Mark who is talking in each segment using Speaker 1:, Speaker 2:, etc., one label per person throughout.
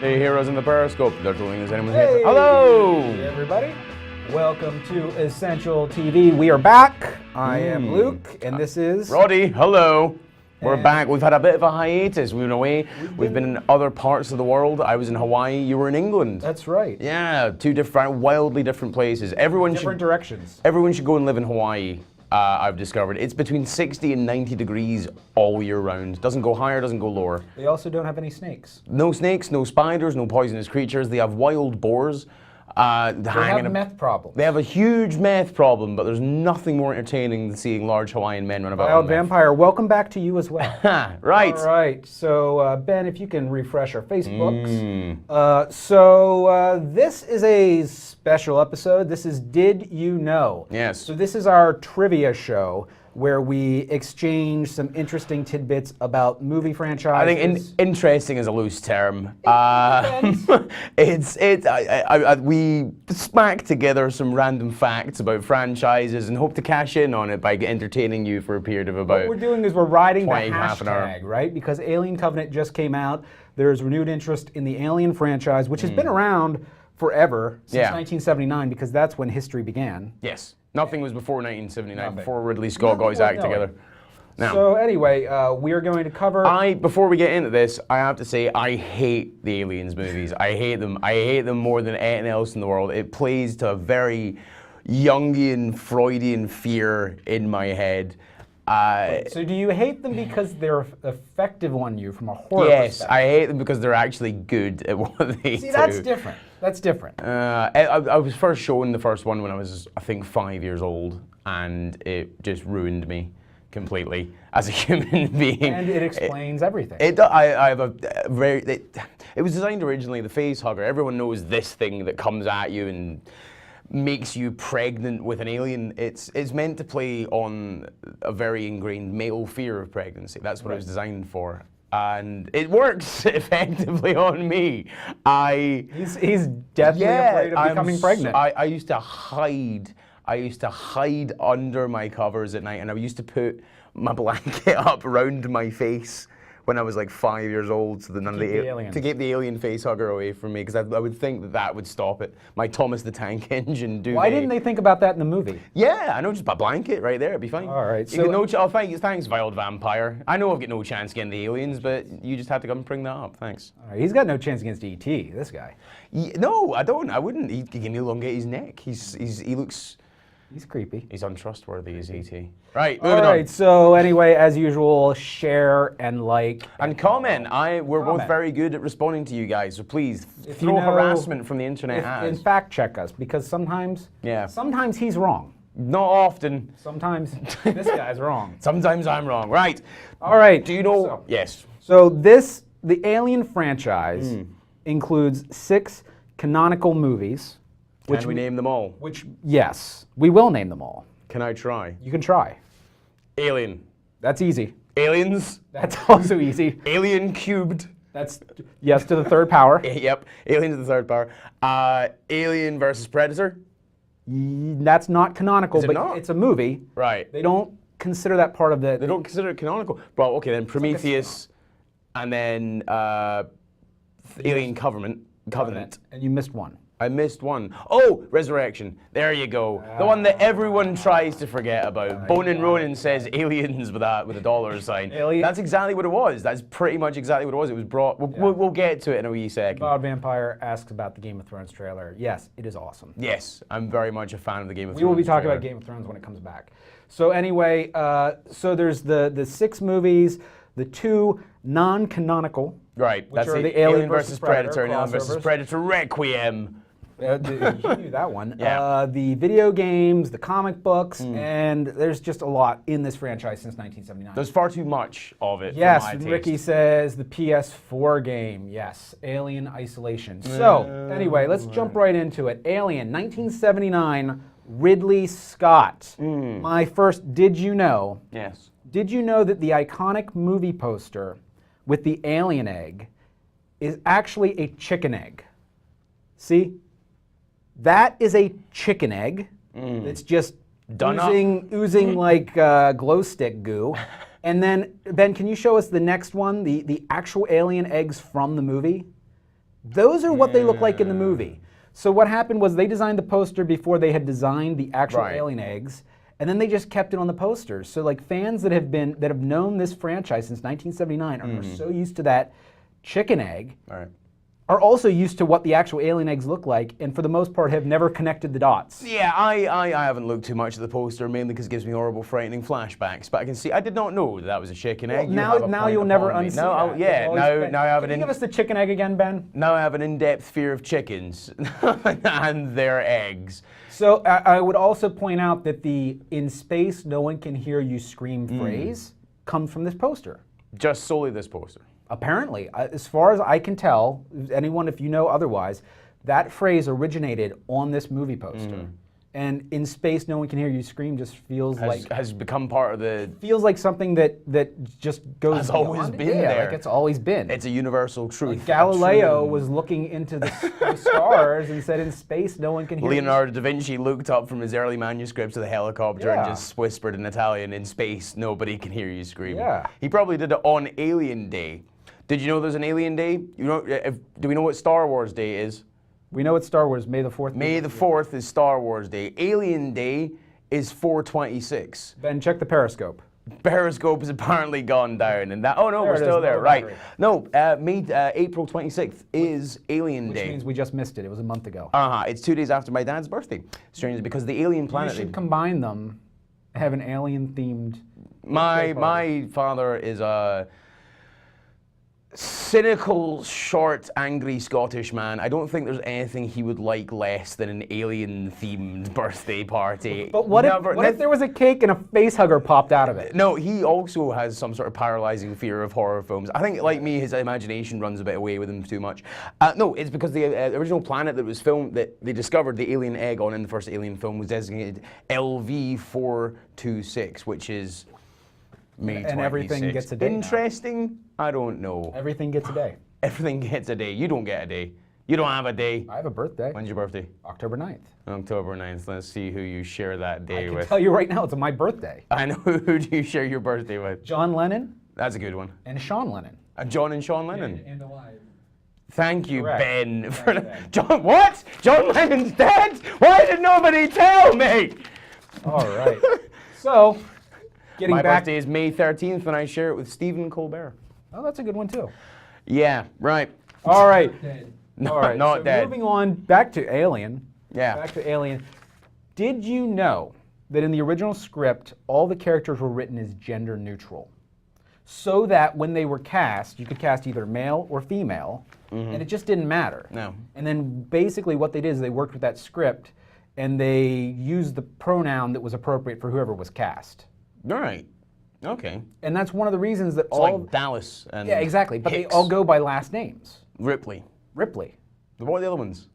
Speaker 1: The heroes in the periscope. They're doing this. Anyone
Speaker 2: Hey,
Speaker 1: here? Hello!
Speaker 2: Hey everybody. Welcome to Essential TV. We are back. I am Luke, and this is...
Speaker 1: Roddy, hello. We're
Speaker 2: And-
Speaker 1: back. We've had a bit of a hiatus. We've been away. We've been in other parts of the world. I was in Hawaii. You were in England.
Speaker 2: That's right.
Speaker 1: Yeah, two different, wildly different places. Everyone
Speaker 2: Different directions.
Speaker 1: Everyone should go and live in Hawaii. I've discovered it's between 60 and 90 degrees all year round. Doesn't go higher, doesn't go lower.
Speaker 2: They also don't have any snakes.
Speaker 1: No snakes, no spiders, no poisonous creatures. They have wild boars.
Speaker 2: They have meth problems.
Speaker 1: They have a huge meth problem, but there's nothing more entertaining than seeing large Hawaiian men run about.
Speaker 2: Wild
Speaker 1: on meth.
Speaker 2: Vampire, welcome back to you as well.
Speaker 1: Right.
Speaker 2: All right. So, Ben, if you can refresh our Facebooks. This is a special episode. This is Did You Know?
Speaker 1: Yes.
Speaker 2: So this is our trivia show where we exchange some interesting tidbits about movie franchises.
Speaker 1: I think interesting is a loose term. We smack together some random facts about franchises and hope to cash in on it by entertaining you for a period of about.
Speaker 2: What we're doing is we're riding the
Speaker 1: 20, half an hour.
Speaker 2: hashtag, right? Because Alien Covenant just came out. There's renewed interest in the Alien franchise, which has been around forever, since 1979, because that's when history began.
Speaker 1: Yes. Nothing was before 1979,
Speaker 2: Nothing.
Speaker 1: before Ridley Scott got his act together. Now,
Speaker 2: So anyway, we're going to cover...
Speaker 1: before we get into this, I have to say I hate the Aliens movies. I hate them. I hate them more than anything else in the world. It plays to a very Jungian, Freudian fear in my head.
Speaker 2: So do you hate them because they're effective on you from a horror
Speaker 1: Yes,
Speaker 2: perspective?
Speaker 1: I hate them because they're actually good at what they do.
Speaker 2: See, that's different. That's different.
Speaker 1: I was first shown the first one when I was, I think, 5 years old, and it just ruined me completely as a human being.
Speaker 2: And it explains everything.
Speaker 1: I have a very. It was designed originally, the face hugger. Everyone knows this thing that comes at you and makes you pregnant with an alien. It's meant to play on a very ingrained male fear of pregnancy. That's what it was designed for. And it works effectively on me.
Speaker 2: He's deathly afraid of becoming pregnant.
Speaker 1: I used to hide. I used to hide under my covers at night, and I used to put my blanket up around my face when I was like 5 years old, so that none of to keep the alien face hugger away from me, because I would think that would stop it. My Thomas the Tank Engine duvet.
Speaker 2: Why didn't they think about that in the movie?
Speaker 1: Yeah, I know, just a blanket right there, it'd be fine.
Speaker 2: All right,
Speaker 1: You get no thanks, Wild Vampire. I know I've got no chance getting the aliens, but you just had to come and bring that up. Thanks.
Speaker 2: All right, he's got no chance against E.T., this guy.
Speaker 1: No, I don't. I wouldn't. He can elongate his neck. He looks.
Speaker 2: He's creepy.
Speaker 1: He's untrustworthy as E.T. Right,
Speaker 2: All
Speaker 1: moving
Speaker 2: right,
Speaker 1: on.
Speaker 2: so anyway, as usual, share and like.
Speaker 1: And comment. We're both very good at responding to you guys, so please throw
Speaker 2: you know,
Speaker 1: harassment from the internet at
Speaker 2: And
Speaker 1: us.
Speaker 2: fact check us, because sometimes he's wrong.
Speaker 1: Not often.
Speaker 2: Sometimes this guy's wrong.
Speaker 1: Sometimes I'm wrong. Right.
Speaker 2: All right.
Speaker 1: Do you know? Yes.
Speaker 2: So the Alien franchise includes 6 canonical movies.
Speaker 1: Can we name them all?
Speaker 2: Yes, we will name them all.
Speaker 1: Can I try?
Speaker 2: You can try.
Speaker 1: Alien.
Speaker 2: That's easy.
Speaker 1: Aliens.
Speaker 2: That's also easy.
Speaker 1: Alien cubed.
Speaker 2: That's yes to the third power.
Speaker 1: Yep. Alien to the third power. Alien versus Predator.
Speaker 2: That's not canonical, but
Speaker 1: not?
Speaker 2: it's a movie.
Speaker 1: Right.
Speaker 2: They don't consider that part of the...
Speaker 1: They don't consider it canonical. Well, okay, then Prometheus, and then Alien Covenant.
Speaker 2: And you missed one.
Speaker 1: I missed one. Oh, Resurrection. There you go. The one that everyone tries to forget about. Bone and Ronan says aliens with a dollar sign. That's exactly what it was. That's pretty much exactly what it was. It was brought. We'll get to it in a wee second.
Speaker 2: Wild Vampire asks about the Game of Thrones trailer. Yes, it is awesome.
Speaker 1: Yes, I'm very much a fan of the Game of Thrones.
Speaker 2: We will be talking about Game of Thrones when it comes back. So anyway, so there's the 6 movies, the 2 non-canonical.
Speaker 1: Right.
Speaker 2: Which
Speaker 1: That's
Speaker 2: are
Speaker 1: the Alien versus Predator and Alien versus Predator Requiem.
Speaker 2: You knew that one.
Speaker 1: Yeah.
Speaker 2: The video games, the comic books, and there's just a lot in this franchise since 1979.
Speaker 1: There's far too much of it.
Speaker 2: Yes,
Speaker 1: for my taste.
Speaker 2: Ricky says the PS4 game. Yes, Alien Isolation. So, anyway, let's jump right into it. Alien, 1979, Ridley Scott. My first, did you know?
Speaker 1: Yes.
Speaker 2: Did you know that the iconic movie poster with the alien egg is actually a chicken egg? See? That is a chicken egg. It's just oozing like glow stick goo. And then, Ben, can you show us the next one, the actual alien eggs from the movie? Those are what they look like in the movie. So what happened was they designed the poster before they had designed the actual alien eggs, and then they just kept it on the posters. So like fans that have known this franchise since 1979 are so used to that chicken egg. Are also used to what the actual alien eggs look like, and for the most part have never connected the dots.
Speaker 1: Yeah, I haven't looked too much at the poster, mainly because it gives me horrible, frightening flashbacks. But I can see, I did not know that was a chicken egg.
Speaker 2: Now you'll never unsee that.
Speaker 1: Now I have
Speaker 2: Can you give us the chicken egg again, Ben?
Speaker 1: Now I have an in-depth fear of chickens and their eggs.
Speaker 2: So I would also point out that the "in space, no one can hear you scream" phrase comes from this poster.
Speaker 1: Just solely this poster.
Speaker 2: Apparently, as far as I can tell, anyone if you know otherwise, that phrase originated on this movie poster. And "in space, no one can hear you scream" just feels
Speaker 1: has become part of the...
Speaker 2: Feels like something that just goes
Speaker 1: Has always been there.
Speaker 2: Like it's always been.
Speaker 1: It's a universal truth.
Speaker 2: Like Galileo was looking into the stars and said, "In space, no one can hear you."
Speaker 1: Leonardo da Vinci looked up from his early manuscripts of the helicopter and just whispered in Italian, "In space, nobody can hear you scream."
Speaker 2: Yeah.
Speaker 1: He probably did it on Alien Day. Did you know there's an Alien Day? You know, do we know what Star Wars Day is?
Speaker 2: We know it's Star Wars, May the 4th.
Speaker 1: May the 4th is Star Wars Day. Alien Day is 4/26.
Speaker 2: Ben, check the periscope.
Speaker 1: Periscope has apparently gone down, and that. Oh no, we're still there. Right? No, April 26th is Alien Day.
Speaker 2: Which means we just missed it. It was a month ago.
Speaker 1: It's 2 days after my dad's birthday. Strange, because the alien planet.
Speaker 2: You should combine them, have an alien-themed.
Speaker 1: My father is a cynical, short, angry Scottish man. I don't think there's anything he would like less than an alien-themed birthday party.
Speaker 2: But what if there was a cake and a face hugger popped out of it?
Speaker 1: No, he also has some sort of paralyzing fear of horror films. I think, like me, his imagination runs a bit away with him too much. No, it's because the original planet that was filmed, that they discovered the alien egg on in the first Alien film, was designated LV426, which is May 26th.
Speaker 2: And everything gets a day.
Speaker 1: Interesting? I don't know.
Speaker 2: Everything gets a day.
Speaker 1: Everything gets a day. You don't get a day. You don't have a day.
Speaker 2: I have a birthday.
Speaker 1: When's your birthday?
Speaker 2: October 9th.
Speaker 1: October 9th. Let's see who you share that day with.
Speaker 2: I can tell you right now, it's my birthday.
Speaker 1: I know. Who do you share your birthday with?
Speaker 2: John Lennon.
Speaker 1: That's a good one.
Speaker 2: And Sean Lennon.
Speaker 1: John and Sean Lennon.
Speaker 3: And alive.
Speaker 1: Thank you,
Speaker 2: Correct.
Speaker 1: Ben. John, what? John Lennon's dead? Why did nobody tell me?
Speaker 2: All right. So, getting
Speaker 1: My
Speaker 2: back.
Speaker 1: birthday is May 13th, and I share it with Stephen Colbert.
Speaker 2: Oh, that's a good one too.
Speaker 1: Yeah, right.
Speaker 2: All right.
Speaker 3: Dead.
Speaker 1: No,
Speaker 2: All right.
Speaker 1: not
Speaker 2: so
Speaker 1: dead.
Speaker 2: Moving on, back to Alien.
Speaker 1: Yeah.
Speaker 2: Back to Alien. Did you know that in the original script, all the characters were written as gender neutral? So that when they were cast, you could cast either male or female, and it just didn't matter.
Speaker 1: No.
Speaker 2: And then basically what they did is they worked with that script, and they used the pronoun that was appropriate for whoever was cast.
Speaker 1: All right. Okay.
Speaker 2: And that's one of the reasons that
Speaker 1: It's
Speaker 2: all...
Speaker 1: like Dallas and
Speaker 2: yeah, exactly. But
Speaker 1: Hicks.
Speaker 2: they all go by last names.
Speaker 1: Ripley.
Speaker 2: Ripley.
Speaker 1: What are the other ones?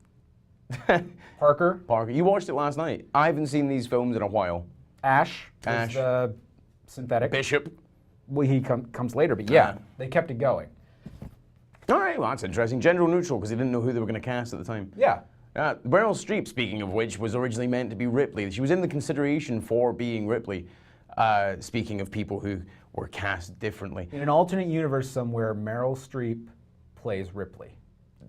Speaker 2: Parker.
Speaker 1: Parker. You watched it last night. I haven't seen these films in a while.
Speaker 2: Ash.
Speaker 1: Ash.
Speaker 2: Is the synthetic.
Speaker 1: Bishop.
Speaker 2: Well, he comes later, but yeah, they kept it going.
Speaker 1: All right, well, that's interesting. Gender neutral, because they didn't know who they were going to cast at the time.
Speaker 2: Yeah.
Speaker 1: Meryl Streep, speaking of which, was originally meant to be Ripley. She was in the consideration for being Ripley, speaking of people who were cast differently.
Speaker 2: In an alternate universe somewhere, Meryl Streep plays Ripley.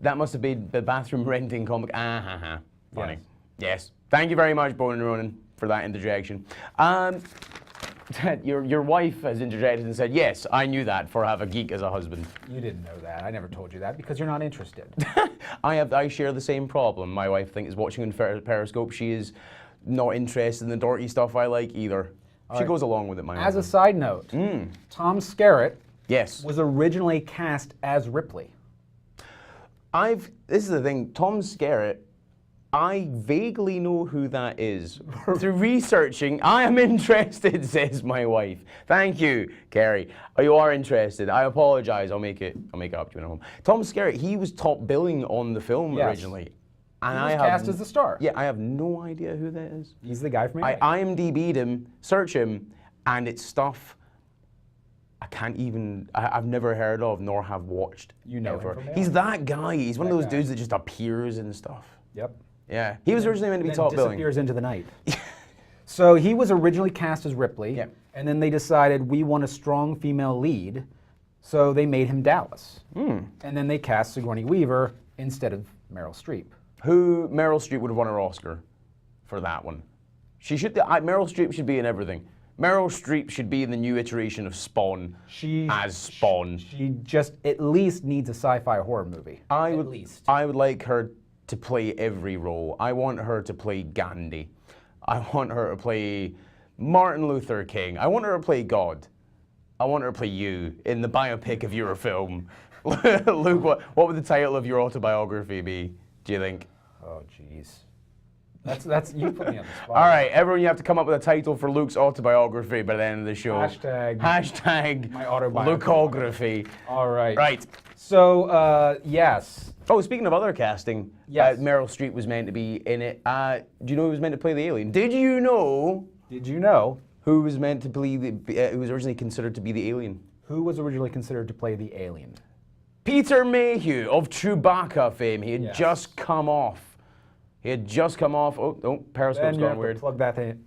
Speaker 1: That must have been the bathroom renting comic. Funny.
Speaker 2: Yes.
Speaker 1: Yes. Thank you very much, Bowen and Ronan, for that interjection. Your wife has interjected and said, yes, I knew that, for I have a geek as a husband.
Speaker 2: You didn't know that. I never told you that because you're not interested.
Speaker 1: I share the same problem. My wife thinks is watching on Periscope. She is not interested in the dorky stuff I like either. She goes along with it, my
Speaker 2: As a
Speaker 1: wife.
Speaker 2: side note, Tom Skerritt
Speaker 1: Yes.
Speaker 2: was originally cast as Ripley.
Speaker 1: This is the thing, Tom Skerritt, I vaguely know who that is. Through researching, I am interested, says my wife. Thank you, Kerry. Oh, you are interested. I apologize. I'll make it up to you when I'm home. Tom Skerritt, he was top billing on the film originally. And
Speaker 2: He was cast as the star.
Speaker 1: Yeah, I have no idea who that is.
Speaker 2: He's the guy from
Speaker 1: I
Speaker 2: Alien.
Speaker 1: IMDb'd him, search him, and it's stuff I've never heard of nor have watched.
Speaker 2: You know him
Speaker 1: ever.
Speaker 2: from
Speaker 1: He's
Speaker 2: Alien.
Speaker 1: that guy. He's one of those
Speaker 2: guy.
Speaker 1: dudes that just appears and stuff.
Speaker 2: Yep.
Speaker 1: Yeah. He was originally meant to be
Speaker 2: And
Speaker 1: top
Speaker 2: then
Speaker 1: billing.
Speaker 2: disappears into the night. So he was originally cast as Ripley, and then they decided we want a strong female lead, so they made him Dallas. And then they cast Sigourney Weaver instead of Meryl Streep.
Speaker 1: Meryl Streep would have won her Oscar for that one. Meryl Streep should be in everything. Meryl Streep should be in the new iteration of Spawn as Spawn.
Speaker 2: She just at least needs a sci-fi horror movie.
Speaker 1: I would like her to play every role. I want her to play Gandhi. I want her to play Martin Luther King. I want her to play God. I want her to play you in the biopic of your film. Luke, what would the title of your autobiography be, do you think?
Speaker 2: Oh, jeez. That's you put me on the spot.
Speaker 1: All right, everyone, you have to come up with a title for Luke's autobiography by the end of the show.
Speaker 2: Hashtag
Speaker 1: my
Speaker 2: autobiography.
Speaker 1: Lukeography.
Speaker 2: All right.
Speaker 1: Right.
Speaker 2: So, yes.
Speaker 1: Oh, speaking of other casting,
Speaker 2: yes.
Speaker 1: Meryl Streep was meant to be in it. Do you know who was meant to play the alien? Did you know? Who was meant to play who was originally considered to be the alien?
Speaker 2: Who was originally considered to play the alien?
Speaker 1: Peter Mayhew of Chewbacca fame. He had just come off. Oh, Periscope's gone weird.
Speaker 2: Plug that in.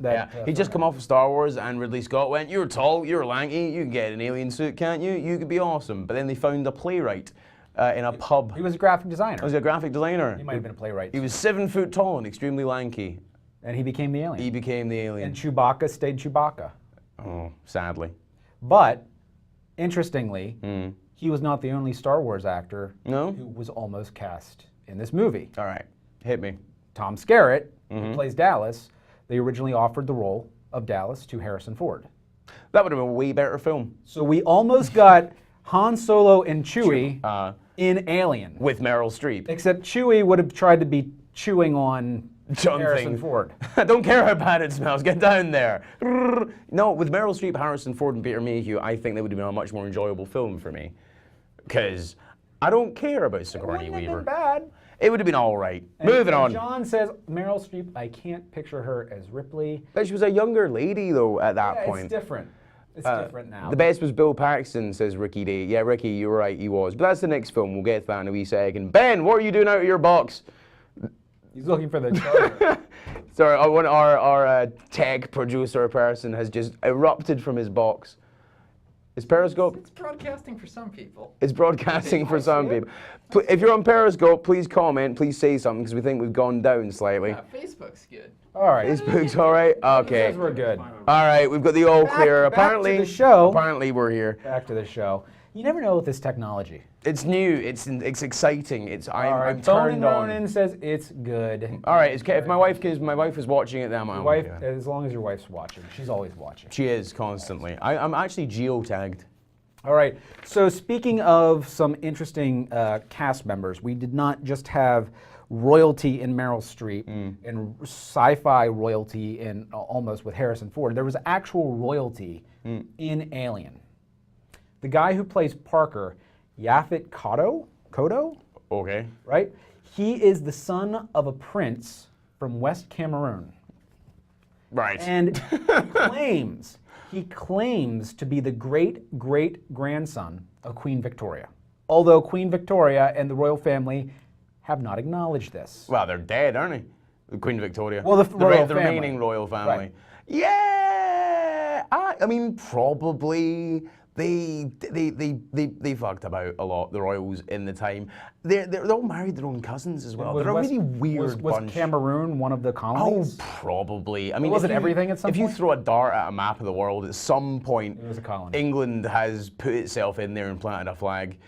Speaker 1: He'd just come off of Star Wars, and Ridley Scott went, "You're tall, you're lanky, you can get an alien suit, can't you? You could be awesome." But then they found a playwright in a pub.
Speaker 2: He was a graphic designer.
Speaker 1: He was a graphic designer.
Speaker 2: He might have been a playwright.
Speaker 1: He was 7 foot tall and extremely lanky.
Speaker 2: And he became the alien.
Speaker 1: He became the alien.
Speaker 2: And Chewbacca stayed Chewbacca.
Speaker 1: Oh, sadly.
Speaker 2: But, interestingly, he was not the only Star Wars actor who was almost cast in this movie.
Speaker 1: All right, hit me.
Speaker 2: Tom Skerritt, who plays Dallas, they originally offered the role of Dallas to Harrison Ford.
Speaker 1: That would have been a way better film.
Speaker 2: So we almost got Han Solo and Chewie in Alien.
Speaker 1: With Meryl Streep.
Speaker 2: Except Chewie would have tried to be chewing on Harrison Ford.
Speaker 1: I don't care how bad it smells, get down there. No, with Meryl Streep, Harrison Ford, and Peter Mayhew, I think that would have been a much more enjoyable film for me. Because I don't care about Sigourney Weaver.
Speaker 2: It wouldn't have been bad.
Speaker 1: It would have been all right. Moving on.
Speaker 2: John says, Meryl Streep, I can't picture her as Ripley.
Speaker 1: But she was a younger lady, though, at that point.
Speaker 2: It's different. It's different now.
Speaker 1: The best was Bill Paxton, says Ricky Day. Yeah, Ricky, you were right, he was. But that's the next film. We'll get to that in a wee second. Ben, what are you doing out of your box?
Speaker 2: He's looking for the charger.
Speaker 1: Sorry, our tech producer person has just erupted from his box. Is Periscope?
Speaker 3: It's broadcasting for some people.
Speaker 1: It's broadcasting for some people. If you're on Periscope, please comment, please say something, because we think we've gone down slightly.
Speaker 3: Yeah, Facebook's good.
Speaker 2: All right.
Speaker 1: Facebook's all right? Okay.
Speaker 2: We're good.
Speaker 1: All right, we've got the all clear. Apparently,
Speaker 2: back to the show.
Speaker 1: Apparently we're here.
Speaker 2: Back to the show. You never know with this technology.
Speaker 1: It's new. It's exciting. I'm
Speaker 2: Phone
Speaker 1: turned on.
Speaker 2: Ronan says it's good.
Speaker 1: All right. If my wife is watching it, then I'm
Speaker 2: wife, as long as your wife's watching, she's always watching.
Speaker 1: She is constantly. I'm actually geotagged.
Speaker 2: All right. So speaking of some interesting cast members, we did not just have royalty in Meryl Streep and sci-fi royalty in almost with Harrison Ford. There was actual royalty in Alien. The guy who plays Parker, Yaphet Kotto?
Speaker 1: Okay.
Speaker 2: Right? He is the son of a prince from West Cameroon.
Speaker 1: Right.
Speaker 2: And he claims to be the great-great-grandson of Queen Victoria. Although Queen Victoria and the royal family have not acknowledged this.
Speaker 1: Well, they're dead, aren't they? Queen Victoria.
Speaker 2: Well, the
Speaker 1: remaining royal family.
Speaker 2: Right.
Speaker 1: Yeah. I mean, probably. They fucked about a lot, the royals in the time. They're all married their own cousins as well. They're a really weird bunch.
Speaker 2: Was Cameroon one of the colonies?
Speaker 1: Oh, probably. I mean,
Speaker 2: was it everything at some point?
Speaker 1: If you throw a dart at a map of the world, at some point,
Speaker 2: it was a colony.
Speaker 1: England has put itself in there and planted a flag.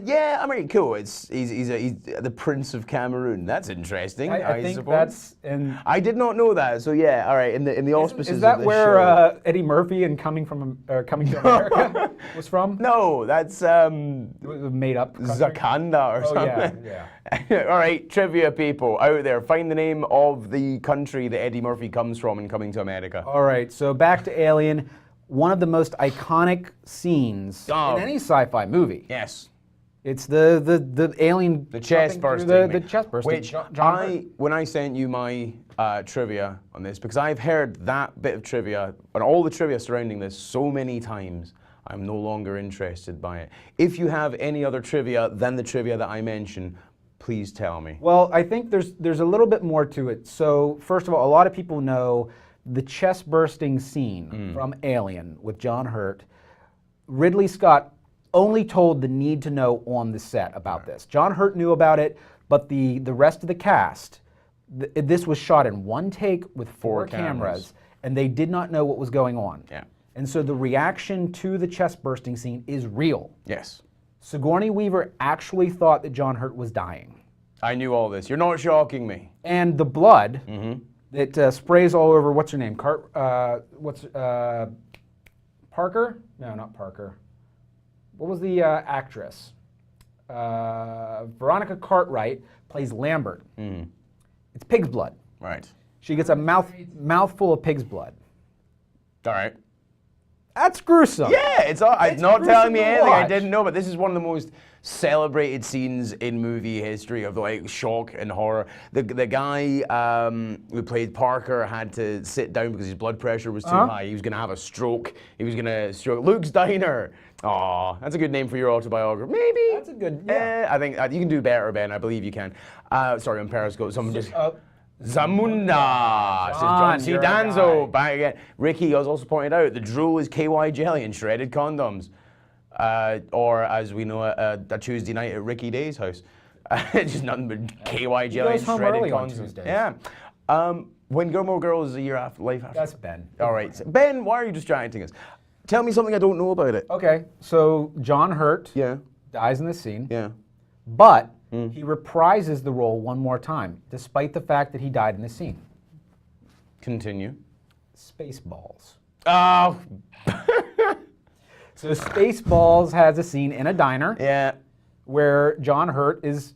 Speaker 1: Yeah, I mean, cool. He's the Prince of Cameroon. That's interesting.
Speaker 2: I think
Speaker 1: suppose.
Speaker 2: that's in.
Speaker 1: I did not know that. So yeah, all right. In the auspices
Speaker 2: is that
Speaker 1: of this
Speaker 2: where
Speaker 1: show.
Speaker 2: Eddie Murphy and Coming to America was from?
Speaker 1: No, that's
Speaker 2: It was made up.
Speaker 1: Zakanda or something.
Speaker 2: Yeah.
Speaker 1: All right, trivia people out there, find the name of the country that Eddie Murphy comes from in Coming to America.
Speaker 2: All right, so back to Alien. One of the most iconic scenes in any sci-fi movie.
Speaker 1: Yes.
Speaker 2: It's the alien.
Speaker 1: The chest bursting.
Speaker 2: The chest bursting.
Speaker 1: Which when I sent you my trivia on this, because I've heard that bit of trivia and all the trivia surrounding this so many times, I'm no longer interested by it. If you have any other trivia than the trivia that I mentioned, please tell me.
Speaker 2: Well, I think there's a little bit more to it. So first of all, a lot of people know the chest bursting scene from Alien with John Hurt. Ridley Scott only told the need to know on the set about this. John Hurt knew about it, but the rest of the cast, this was shot in one take with four cameras, and they did not know what was going on.
Speaker 1: Yeah.
Speaker 2: And so the reaction to the chest bursting scene is real.
Speaker 1: Yes.
Speaker 2: Sigourney Weaver actually thought that John Hurt was dying.
Speaker 1: I knew all this. You're not shocking me.
Speaker 2: And the blood that sprays all over, what's her name? Parker? No, not Parker. What was the actress? Veronica Cartwright plays Lambert. It's pig's blood.
Speaker 1: Right.
Speaker 2: She gets a mouthful of pig's blood.
Speaker 1: All right.
Speaker 2: That's gruesome.
Speaker 1: Yeah, it's not
Speaker 2: gruesome
Speaker 1: telling me
Speaker 2: to
Speaker 1: anything I
Speaker 2: watch.
Speaker 1: didn't know, but this is one of the most celebrated scenes in movie history of like shock and horror. The guy who played Parker had to sit down because his blood pressure was too high. He was going to have a stroke. He was going to stroke. Luke's Diner. Aw, that's a good name for your autobiography. Maybe.
Speaker 2: That's a good, yeah.
Speaker 1: I think you can do better, Ben. I believe you can. Sorry, on Periscope. Someone just... Zamunda, says John C.
Speaker 2: you're a
Speaker 1: Danzo,
Speaker 2: guy.
Speaker 1: back again. Ricky has also pointed out the drool is KY jelly and shredded condoms. Or as we know, a Tuesday night at Ricky Day's house. Just nothing but KY jelly
Speaker 2: goes
Speaker 1: and
Speaker 2: home
Speaker 1: shredded
Speaker 2: early on
Speaker 1: condoms.
Speaker 2: Tuesdays.
Speaker 1: Yeah. When Gilmore Girls is a year after life after.
Speaker 2: That's Ben.
Speaker 1: All right. Ben, why are you distracting us? Tell me something I don't know about it.
Speaker 2: Okay, so John Hurt
Speaker 1: Yeah.
Speaker 2: dies in this scene,
Speaker 1: Yeah.
Speaker 2: but he reprises the role one more time, despite the fact that he died in this scene.
Speaker 1: Continue.
Speaker 2: Spaceballs.
Speaker 1: Oh.
Speaker 2: So Spaceballs has a scene in a diner
Speaker 1: Yeah.
Speaker 2: where John Hurt is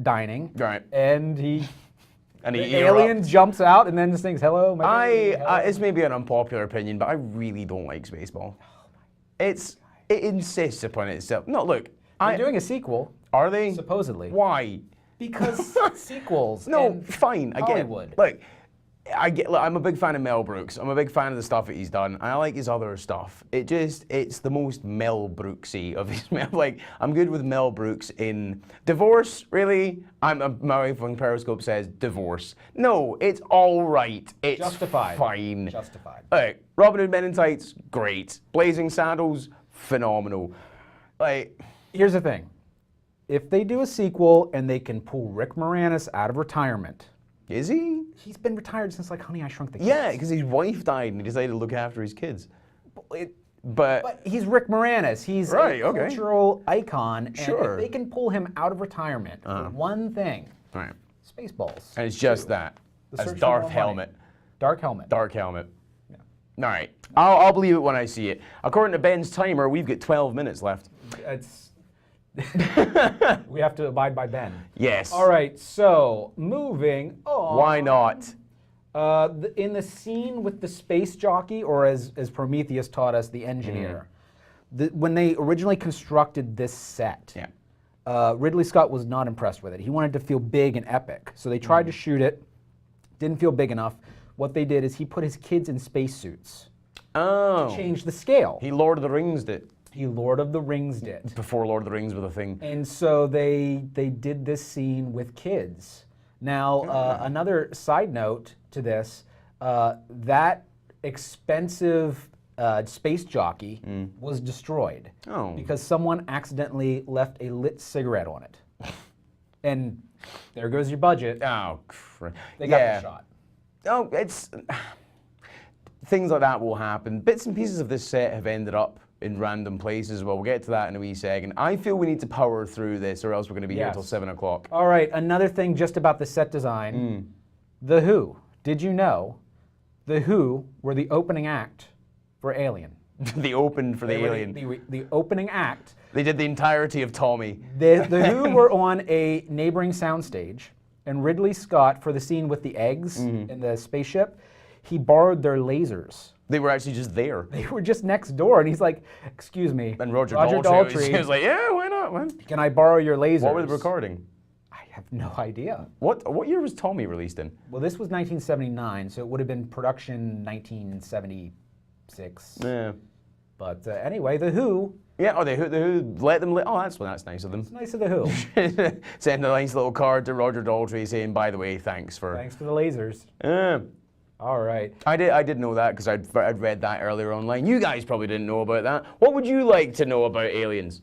Speaker 2: dining,
Speaker 1: Right.
Speaker 2: and the
Speaker 1: he
Speaker 2: alien
Speaker 1: erupts.
Speaker 2: jumps out and then just thinks, "Hello, my baby, hello."
Speaker 1: It's maybe an unpopular opinion, but I really don't like Spaceball. It insists upon itself. No, look,
Speaker 2: They're doing a sequel,
Speaker 1: are they?
Speaker 2: supposedly.
Speaker 1: Why?
Speaker 2: Because sequels.
Speaker 1: No,
Speaker 2: and
Speaker 1: fine. I get.
Speaker 2: Hollywood.
Speaker 1: Look, Look, I'm a big fan of Mel Brooks. I'm a big fan of the stuff that he's done. I like his other stuff. It's the most Mel Brooksy of his. Like, I'm good with Mel Brooks in Divorce. Really, my wife on Periscope says Divorce. No, it's all right. It's
Speaker 2: Justified.
Speaker 1: fine.
Speaker 2: Justified.
Speaker 1: Like, Robin Hood Men in Tights, great. Blazing Saddles, phenomenal. Like,
Speaker 2: Here's the thing. If they do a sequel and they can pull Rick Moranis out of retirement,
Speaker 1: is he?
Speaker 2: he's been retired since like Honey, I Shrunk the Kids.
Speaker 1: Yeah, because his wife died and he decided to look after his kids.
Speaker 2: But he's Rick Moranis. He's
Speaker 1: Right,
Speaker 2: a
Speaker 1: okay.
Speaker 2: cultural icon. And
Speaker 1: Sure.
Speaker 2: if they can pull him out of retirement for one thing,
Speaker 1: Right.
Speaker 2: Spaceballs.
Speaker 1: And it's just that.
Speaker 2: The
Speaker 1: That's
Speaker 2: Search for
Speaker 1: Darth
Speaker 2: More Money.
Speaker 1: Helmet.
Speaker 2: Dark Helmet.
Speaker 1: Dark Helmet. All right. I'll believe it when I see it. According to Ben's timer, we've got 12 minutes left.
Speaker 2: It's we have to abide by Ben.
Speaker 1: Yes.
Speaker 2: All right, so moving on.
Speaker 1: Why not?
Speaker 2: In the scene with the space jockey, or as Prometheus taught us, the engineer, when they originally constructed this set, Ridley Scott was not impressed with it. He wanted to feel big and epic. So they tried to shoot it, didn't feel big enough. What they did is he put his kids in spacesuits.
Speaker 1: Oh.
Speaker 2: Changed the scale.
Speaker 1: He Lord of the Rings did.
Speaker 2: He Lord of the Rings did.
Speaker 1: Before Lord of the Rings was a thing.
Speaker 2: And so they did this scene with kids. Now, another side note to this, that expensive space jockey was destroyed because someone accidentally left a lit cigarette on it. And there goes your budget.
Speaker 1: Oh,
Speaker 2: They got the shot.
Speaker 1: Oh, things like that will happen. Bits and pieces of this set have ended up in random places. Well, we'll get to that in a wee second. I feel we need to power through this or else we're going to be here until 7 o'clock.
Speaker 2: All right, another thing just about the set design. The Who. Did you know The Who were the opening act for Alien?
Speaker 1: The open for the alien.
Speaker 2: The opening act.
Speaker 1: They did the entirety of Tommy.
Speaker 2: The Who were on a neighboring soundstage, and Ridley Scott, for the scene with the eggs in the spaceship, he borrowed their lasers.
Speaker 1: They were actually just there.
Speaker 2: They were just next door, and he's like, "Excuse me,
Speaker 1: And Roger Daltrey was like, yeah, why not, man?
Speaker 2: can I borrow your lasers?"
Speaker 1: What were they recording?
Speaker 2: I have no idea.
Speaker 1: What year was Tommy released in?
Speaker 2: Well, this was 1979, so it would have been production 1976.
Speaker 1: Yeah.
Speaker 2: But anyway, The Who.
Speaker 1: Yeah, oh, the Who let them oh, that's nice of them.
Speaker 2: It's nice of The Who.
Speaker 1: Send a nice little card to Roger Daltrey saying, by the way, thanks for...
Speaker 2: Thanks for the lasers. All right.
Speaker 1: I did know that because I'd read that earlier online. You guys probably didn't know about that. What would you like to know about aliens?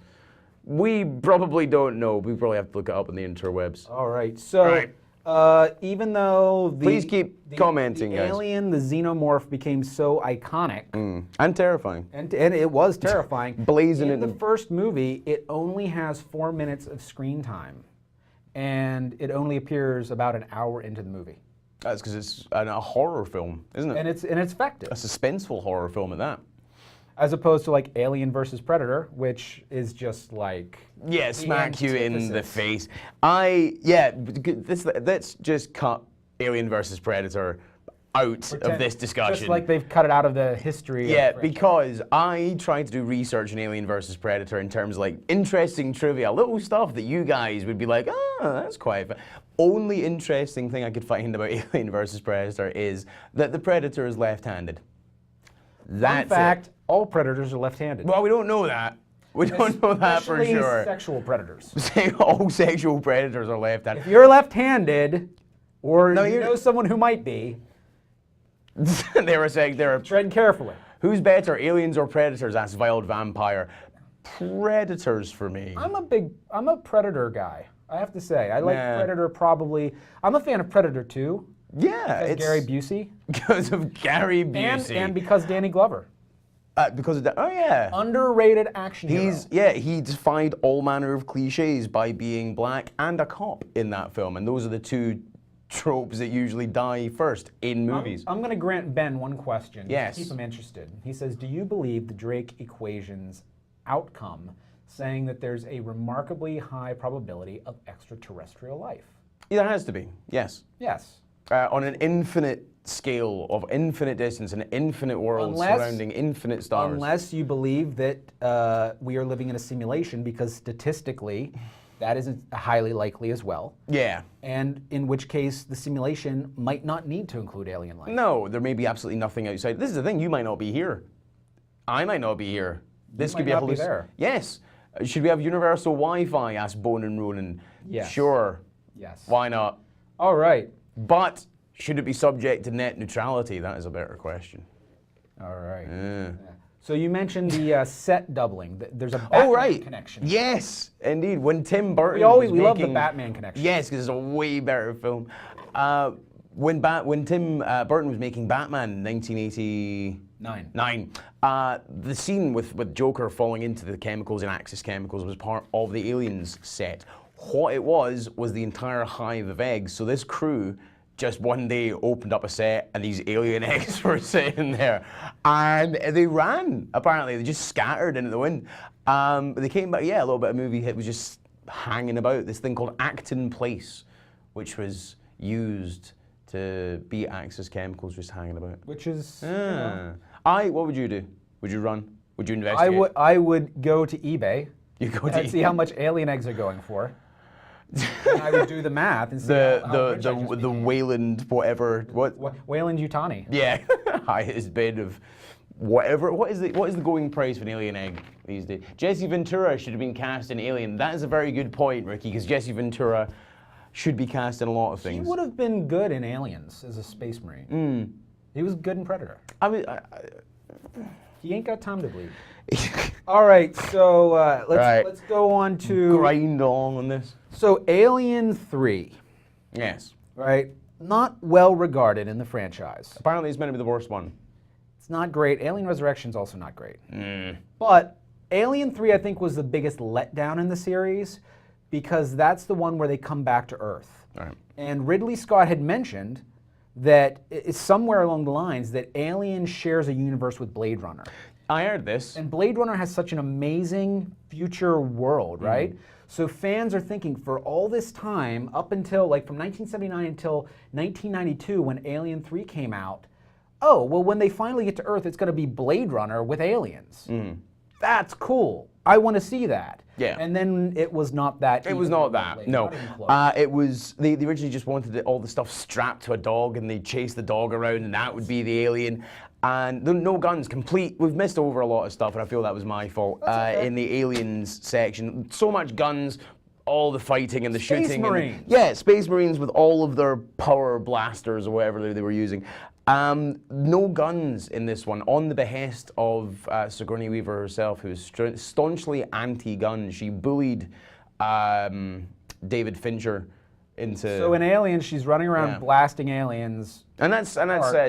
Speaker 1: We probably don't know. We probably have to look it up on the interwebs.
Speaker 2: All right. So, even though
Speaker 1: Please keep commenting,
Speaker 2: the
Speaker 1: guys.
Speaker 2: alien, the Xenomorph, became so iconic,
Speaker 1: And terrifying.
Speaker 2: and it was terrifying.
Speaker 1: Blazing
Speaker 2: in
Speaker 1: in
Speaker 2: the
Speaker 1: the-
Speaker 2: first movie, it only has 4 minutes of screen time, and it only appears about an hour into the movie.
Speaker 1: That's because it's a horror film, isn't it?
Speaker 2: And it's effective,
Speaker 1: A suspenseful horror film at that.
Speaker 2: as opposed to like Alien versus Predator, which is just like
Speaker 1: Yeah, smack you in the
Speaker 2: antithesis.
Speaker 1: face. Let's just cut Alien versus Predator out of this discussion.
Speaker 2: Just like they've cut it out of the history.
Speaker 1: Yeah,
Speaker 2: of
Speaker 1: because I tried to do research on Alien versus Predator in terms of like interesting trivia, little stuff that you guys would be like, that's quite fun. Only interesting thing I could find about Alien versus Predator is that the Predator is left-handed. That's
Speaker 2: In fact, all predators are left-handed.
Speaker 1: Well, we don't know that. We don't know that for
Speaker 2: Especially
Speaker 1: sure.
Speaker 2: sexual predators.
Speaker 1: All sexual predators are left-handed.
Speaker 2: If you're left-handed, or
Speaker 1: No,
Speaker 2: you
Speaker 1: you're-
Speaker 2: know someone who might be,
Speaker 1: They're
Speaker 2: tread carefully.
Speaker 1: Who's better, aliens or predators? That's Wild Vampire. Predators for me.
Speaker 2: I'm a Predator guy, I have to say. I like
Speaker 1: Nah.
Speaker 2: Predator probably. I'm a fan of Predator 2,
Speaker 1: Yeah,
Speaker 2: because
Speaker 1: it's
Speaker 2: Gary Busey,
Speaker 1: because of Gary Busey.
Speaker 2: and because Danny Glover.
Speaker 1: Because of that. Oh yeah.
Speaker 2: Underrated action hero.
Speaker 1: He defied all manner of cliches by being black and a cop in that film, and those are the two tropes that usually die first in movies.
Speaker 2: I'm going to grant Ben one question.
Speaker 1: Yes.
Speaker 2: To keep him interested. He says, do you believe the Drake equation's outcome, saying that there's a remarkably high probability of extraterrestrial life?
Speaker 1: Yeah, there has to be. Yes.
Speaker 2: Yes.
Speaker 1: On an infinite scale of infinite distance and infinite world surrounding infinite stars.
Speaker 2: Unless you believe that we are living in a simulation, because statistically, that is highly likely as well.
Speaker 1: Yeah.
Speaker 2: And in which case, the simulation might not need to include alien life.
Speaker 1: No, there may be absolutely nothing outside. This is the thing, you might not be here. I might not be here. This
Speaker 2: might
Speaker 1: could be a
Speaker 2: not be there.
Speaker 1: Yes. Should we have universal Wi-Fi? Asked Bone and Ronan.
Speaker 2: Yes.
Speaker 1: Sure.
Speaker 2: Yes.
Speaker 1: Why not?
Speaker 2: All right.
Speaker 1: But should it be subject to net neutrality? That is a better question.
Speaker 2: All right.
Speaker 1: Yeah.
Speaker 2: So you mentioned the set doubling. There's a Batman connection.
Speaker 1: Yes, indeed. When Tim Burton
Speaker 2: We love the Batman connection.
Speaker 1: Yes, because it's a way better film. When Tim Burton was making Batman in 1989, the scene with Joker falling into the chemicals in Axis Chemicals was part of the Aliens set. What it was the entire hive of eggs. So this crew just one day opened up a set and these alien eggs were sitting there. And they ran, apparently. They just scattered into the wind. They came back, a little bit of movie hit was just hanging about. This thing called Acton Place, which was used to beat Axis Chemicals, just hanging about.
Speaker 2: Which is,
Speaker 1: What would you do? Would you run? Would you investigate?
Speaker 2: I would go to eBay
Speaker 1: You go to
Speaker 2: and see how much alien eggs are going for. And I would do the math and see how rich I just
Speaker 1: the
Speaker 2: became.
Speaker 1: Wayland whatever what
Speaker 2: Wayland Yutani.
Speaker 1: yeah highest bid of whatever what is the going price of an alien egg these days? Jesse Ventura should have been cast in Alien. That is a very good point, Ricky, because Jesse Ventura should be cast in a lot of
Speaker 2: He
Speaker 1: things.
Speaker 2: would have been good in Aliens as a space marine. He was good in Predator.
Speaker 1: I mean,
Speaker 2: He ain't got time to bleed. All right, so let's go on to
Speaker 1: grind on this.
Speaker 2: So Alien 3,
Speaker 1: Yes.
Speaker 2: right? Not well regarded in the franchise.
Speaker 1: Apparently, it's meant to be the worst one.
Speaker 2: It's not great. Alien Resurrection's also not great. But Alien 3, I think, was the biggest letdown in the series because that's the one where they come back to Earth.
Speaker 1: Right.
Speaker 2: And Ridley Scott had mentioned that it's somewhere along the lines that Alien shares a universe with Blade Runner.
Speaker 1: I heard this.
Speaker 2: And Blade Runner has such an amazing future world, right? So fans are thinking for all this time, up until like from 1979 until 1992 when Alien 3 came out, oh, well when they finally get to Earth, it's gonna be Blade Runner with aliens. That's cool. I wanna see that.
Speaker 1: Yeah.
Speaker 2: And then it was not that.
Speaker 1: It was not that, no. It was, they originally just wanted all the stuff strapped to a dog and they'd chase the dog around and that would be the alien. And no guns, complete. We've missed over a lot of stuff and I feel that was my fault in the aliens section. So much guns, all the fighting and the
Speaker 2: Space
Speaker 1: shooting.
Speaker 2: Marines.
Speaker 1: Yeah, Space Marines with all of their power blasters or whatever they were using. No guns in this one, on the behest of Sigourney Weaver herself, who is staunchly anti-gun. She bullied David Fincher into...
Speaker 2: So in Aliens, she's running around blasting aliens.
Speaker 1: And that's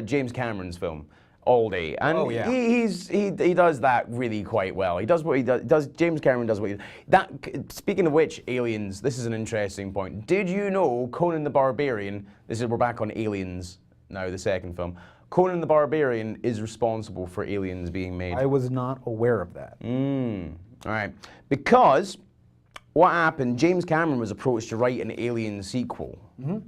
Speaker 1: James Cameron's film all day, and
Speaker 2: Oh, yeah.
Speaker 1: he does that really quite well. He does what he does. James Cameron does what he that. Speaking of which, Aliens. This is an interesting point. Did you know Conan the Barbarian? We're back on Aliens now, the second film. Conan the Barbarian is responsible for Aliens being made.
Speaker 2: I was not aware of that.
Speaker 1: All right, because what happened? James Cameron was approached to write an Alien sequel,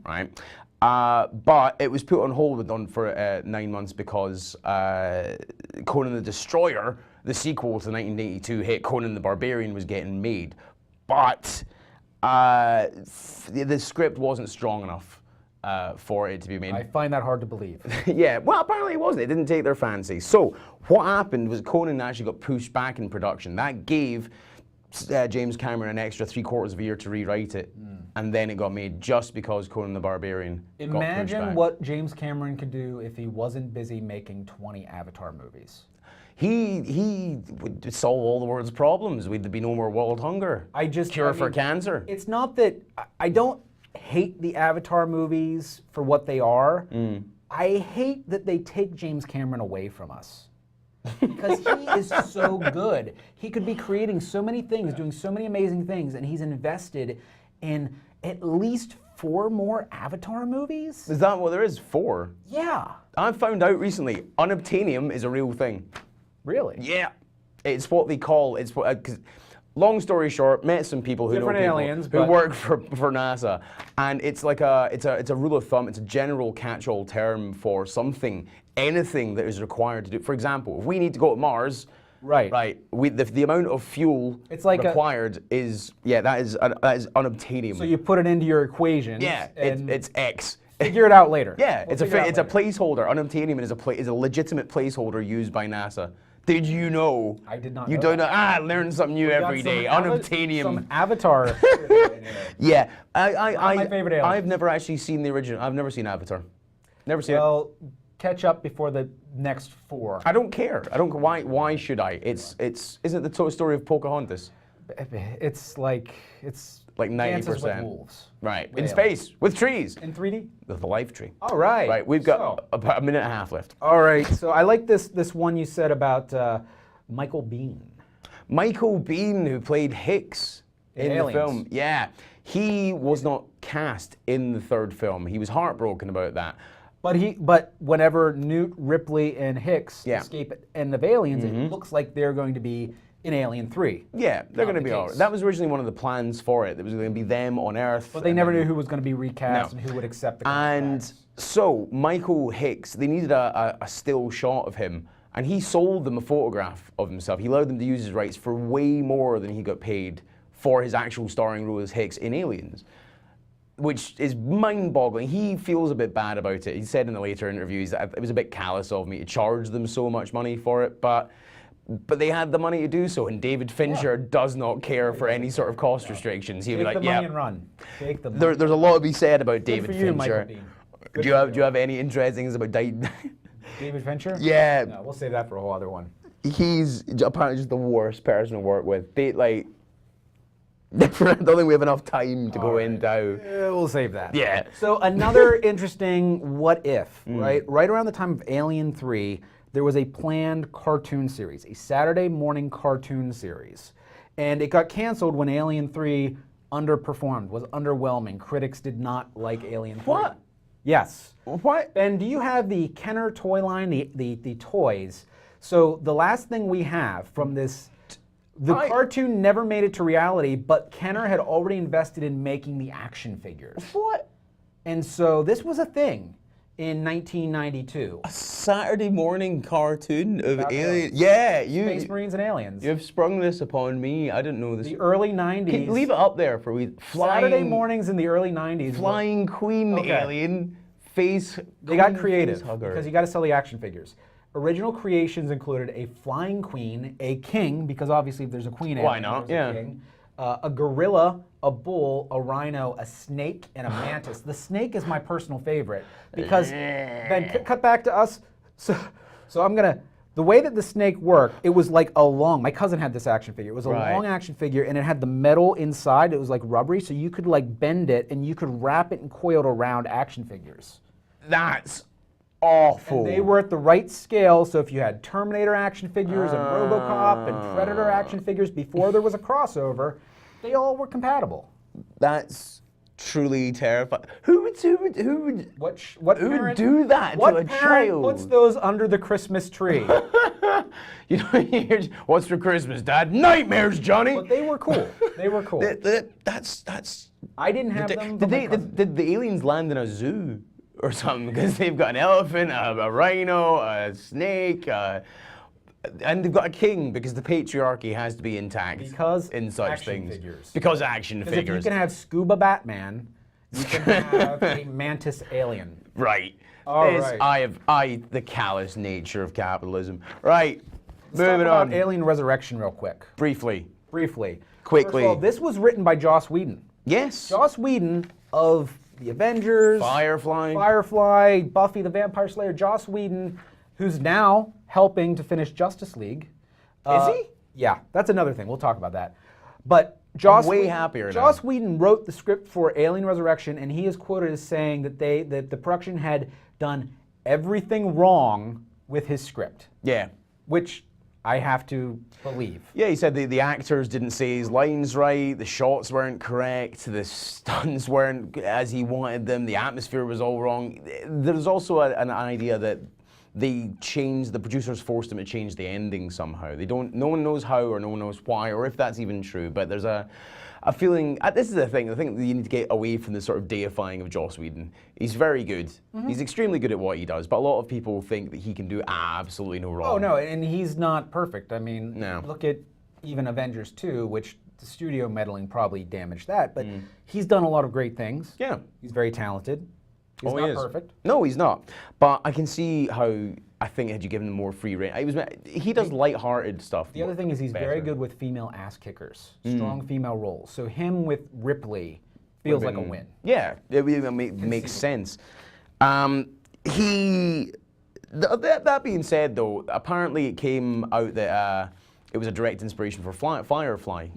Speaker 1: right? But it was put on hold for 9 months because Conan the Destroyer, the sequel to the 1982 hit Conan the Barbarian, was getting made. But the script wasn't strong enough for it to be made.
Speaker 2: I find that hard to believe.
Speaker 1: Yeah, well, apparently it wasn't. It didn't take their fancy. So what happened was Conan actually got pushed back in production. That gave James Cameron an extra 3/4 of a year to rewrite it, and then it got made just because Conan the Barbarian got pushed
Speaker 2: Imagine
Speaker 1: back.
Speaker 2: what James Cameron could do if he wasn't busy making 20 Avatar movies.
Speaker 1: He would solve all the world's problems. We'd be no more world hunger. Cure for cancer.
Speaker 2: It's not that I don't hate the Avatar movies for what they are. I hate that they take James Cameron away from us. Because he is so good. He could be creating so many things, doing so many amazing things, and he's invested in at least 4 more Avatar movies?
Speaker 1: Is that what there is? 4?
Speaker 2: Yeah.
Speaker 1: I found out recently, unobtainium is a real thing.
Speaker 2: Really?
Speaker 1: Yeah. It's what they call, long story short, met some people who
Speaker 2: Different
Speaker 1: know people
Speaker 2: aliens,
Speaker 1: who
Speaker 2: but-
Speaker 1: work for NASA, and it's like it's a rule of thumb. It's a general catch-all term for anything that is required to do. For example, if we need to go to Mars,
Speaker 2: Right.
Speaker 1: the amount of fuel
Speaker 2: It's like
Speaker 1: required is that is unobtainium.
Speaker 2: So you put it into your equations.
Speaker 1: Yeah,
Speaker 2: and
Speaker 1: it's X.
Speaker 2: figure it out later.
Speaker 1: Yeah,
Speaker 2: We'll
Speaker 1: it's a
Speaker 2: figure it out later.
Speaker 1: placeholder. Unobtainium is a legitimate placeholder used by NASA. Did you know?
Speaker 2: I did not
Speaker 1: You
Speaker 2: know
Speaker 1: don't know?
Speaker 2: that.
Speaker 1: Learn something new every day. Unobtainium.
Speaker 2: Some Avatar.
Speaker 1: Yeah,
Speaker 2: my favorite aliens.
Speaker 1: I've never actually seen the original. I've never seen Avatar. Never seen it.
Speaker 2: Well, catch up before the next 4.
Speaker 1: I don't care. I don't. Why should I? Isn't it the story of Pocahontas?
Speaker 2: It's like
Speaker 1: Like
Speaker 2: Dances with
Speaker 1: 90%.
Speaker 2: Wolves.
Speaker 1: Right. In
Speaker 2: Really?
Speaker 1: space with trees.
Speaker 2: In 3D?
Speaker 1: The life tree.
Speaker 2: All right.
Speaker 1: Right. We've got about a minute and a half left.
Speaker 2: All right. So I like this one you said about Michael Biehn.
Speaker 1: Michael Biehn, who played Hicks in the
Speaker 2: Aliens.
Speaker 1: film. Yeah. He was not cast in the third film. He was heartbroken about that.
Speaker 2: But whenever Newt, Ripley, and Hicks
Speaker 1: Yeah.
Speaker 2: escape at the end of Aliens, it looks like they're going to be in Alien 3.
Speaker 1: Yeah, they're
Speaker 2: Not
Speaker 1: going to
Speaker 2: the
Speaker 1: be all right.
Speaker 2: case.
Speaker 1: That was originally one of the plans for it. It was going to be them on Earth.
Speaker 2: But they
Speaker 1: and
Speaker 2: never
Speaker 1: then-
Speaker 2: knew who was going to be recast
Speaker 1: No.
Speaker 2: and who would accept the
Speaker 1: And
Speaker 2: contracts.
Speaker 1: so Michael Hicks, they needed a still shot of him, and he sold them a photograph of himself. He allowed them to use his rights for way more than he got paid for his actual starring role as Hicks in Aliens, which is mind-boggling. He feels a bit bad about it. He said in the later interviews that it was a bit callous of me to charge them so much money for it, but they had the money to do so, and David Fincher does not care for any sort of cost restrictions. He'll be
Speaker 2: Take
Speaker 1: like,
Speaker 2: the money
Speaker 1: yeah.
Speaker 2: and run. Take the money.
Speaker 1: There's a lot to be said about David
Speaker 2: for you, Michael
Speaker 1: Fincher.
Speaker 2: Biehn.
Speaker 1: Do you have any interesting things about
Speaker 2: David Fincher?
Speaker 1: Yeah.
Speaker 2: No, we'll save that for a whole other one.
Speaker 1: He's apparently just the worst person to work with. I don't think we have enough time to go into.
Speaker 2: We'll save that.
Speaker 1: Yeah.
Speaker 2: So another interesting what if, right? Right around the time of Alien 3, there was a planned cartoon series, a Saturday morning cartoon series. And it got canceled when Alien 3 underperformed, was underwhelming. Critics did not like Alien 3.
Speaker 1: What?
Speaker 2: Yes.
Speaker 1: What?
Speaker 2: Ben, do you have the Kenner toy line, the toys? So the last thing we have from this, the cartoon never made it to reality, but Kenner had already invested in making the action figures.
Speaker 1: What?
Speaker 2: And so this was a thing in 1992.
Speaker 1: A Saturday morning cartoon of
Speaker 2: About
Speaker 1: aliens.
Speaker 2: aliens.
Speaker 1: Yeah,
Speaker 2: Space Marines and aliens.
Speaker 1: you've sprung this upon me. I didn't know this.
Speaker 2: The early 90s.
Speaker 1: Leave it up there for we.
Speaker 2: Saturday mornings in the early 90s.
Speaker 1: Flying Queen
Speaker 2: Okay.
Speaker 1: alien face.
Speaker 2: They got
Speaker 1: queen
Speaker 2: creative
Speaker 1: face hugger.
Speaker 2: because you got to sell the action figures. Original creations included a flying queen, a king, because obviously if there's a queen
Speaker 1: Why
Speaker 2: alien,
Speaker 1: not?
Speaker 2: there's a
Speaker 1: Yeah.
Speaker 2: king, a gorilla, a bull, a rhino, a snake, and a mantis. The snake is my personal favorite because, Ben, cut back to us. So I'm gonna, the way that the snake worked, it was like a long, my cousin had this action figure. It was a long action figure and it had the metal inside. It was like rubbery, so you could like bend it and you could wrap it and coil it around action figures.
Speaker 1: That's awful.
Speaker 2: And they were at the right scale, so if you had Terminator action figures and RoboCop and Predator action figures before there was a crossover, they all were compatible.
Speaker 1: That's truly terrifying. Who would
Speaker 2: What
Speaker 1: would do that
Speaker 2: what
Speaker 1: to a
Speaker 2: parent
Speaker 1: child?
Speaker 2: puts those under the Christmas tree?
Speaker 1: You know, what's for Christmas, Dad? Nightmares, Johnny.
Speaker 2: But they were cool. They were cool.
Speaker 1: That's.
Speaker 2: I didn't have them. But my cousin-
Speaker 1: Did the aliens land in a zoo or something? Because they've got an elephant, a rhino, a snake, and they've got a king because the patriarchy has to be intact
Speaker 2: Because
Speaker 1: in such
Speaker 2: action
Speaker 1: things.
Speaker 2: figures.
Speaker 1: Because action
Speaker 2: Because if you
Speaker 1: figures.
Speaker 2: can have Scuba Batman, you can have a mantis alien.
Speaker 1: Right.
Speaker 2: All
Speaker 1: This-
Speaker 2: right.
Speaker 1: the callous nature of capitalism. Right.
Speaker 2: Let's talk
Speaker 1: Moving
Speaker 2: about
Speaker 1: on.
Speaker 2: Alien Resurrection real quick.
Speaker 1: Briefly.
Speaker 2: Briefly.
Speaker 1: Quickly.
Speaker 2: First of all, this was written by Joss Whedon.
Speaker 1: Yes.
Speaker 2: Joss Whedon of the Avengers,
Speaker 1: Firefly.
Speaker 2: Buffy the Vampire Slayer, Joss Whedon, who's now helping to finish Justice League.
Speaker 1: Is he?
Speaker 2: Yeah, that's another thing. We'll talk about that. But Joss
Speaker 1: way
Speaker 2: Whedon,
Speaker 1: happier now.
Speaker 2: Joss Whedon wrote the script for Alien Resurrection, and he is quoted as saying that that the production had done everything wrong with his script,
Speaker 1: Yeah.
Speaker 2: which I have to believe.
Speaker 1: Yeah, he said the actors didn't say his lines right, the shots weren't correct, the stunts weren't as he wanted them, the atmosphere was all wrong. There's also an idea that the producers forced him to change the ending somehow. No one knows how or no one knows why or if that's even true, but there's a feeling, this is the thing that you need to get away from the sort of deifying of Joss Whedon. He's very good. He's extremely good at what he does, but a lot of people think that he can do absolutely no wrong.
Speaker 2: Oh no, and he's not perfect. I mean,
Speaker 1: No.
Speaker 2: look at even Avengers 2, which the studio meddling probably damaged that, but he's done a lot of great things.
Speaker 1: Yeah.
Speaker 2: He's very talented. He's
Speaker 1: Oh,
Speaker 2: not
Speaker 1: he is.
Speaker 2: perfect.
Speaker 1: No, he's not. But I can see how, I think had you given him more free rein, he does light-hearted stuff.
Speaker 2: The other thing is he's very
Speaker 1: better.
Speaker 2: good with female ass kickers, strong female roles. So him with Ripley feels like a win.
Speaker 1: Yeah, it makes sense. That being said, though, apparently it came out that it was a direct inspiration for Firefly.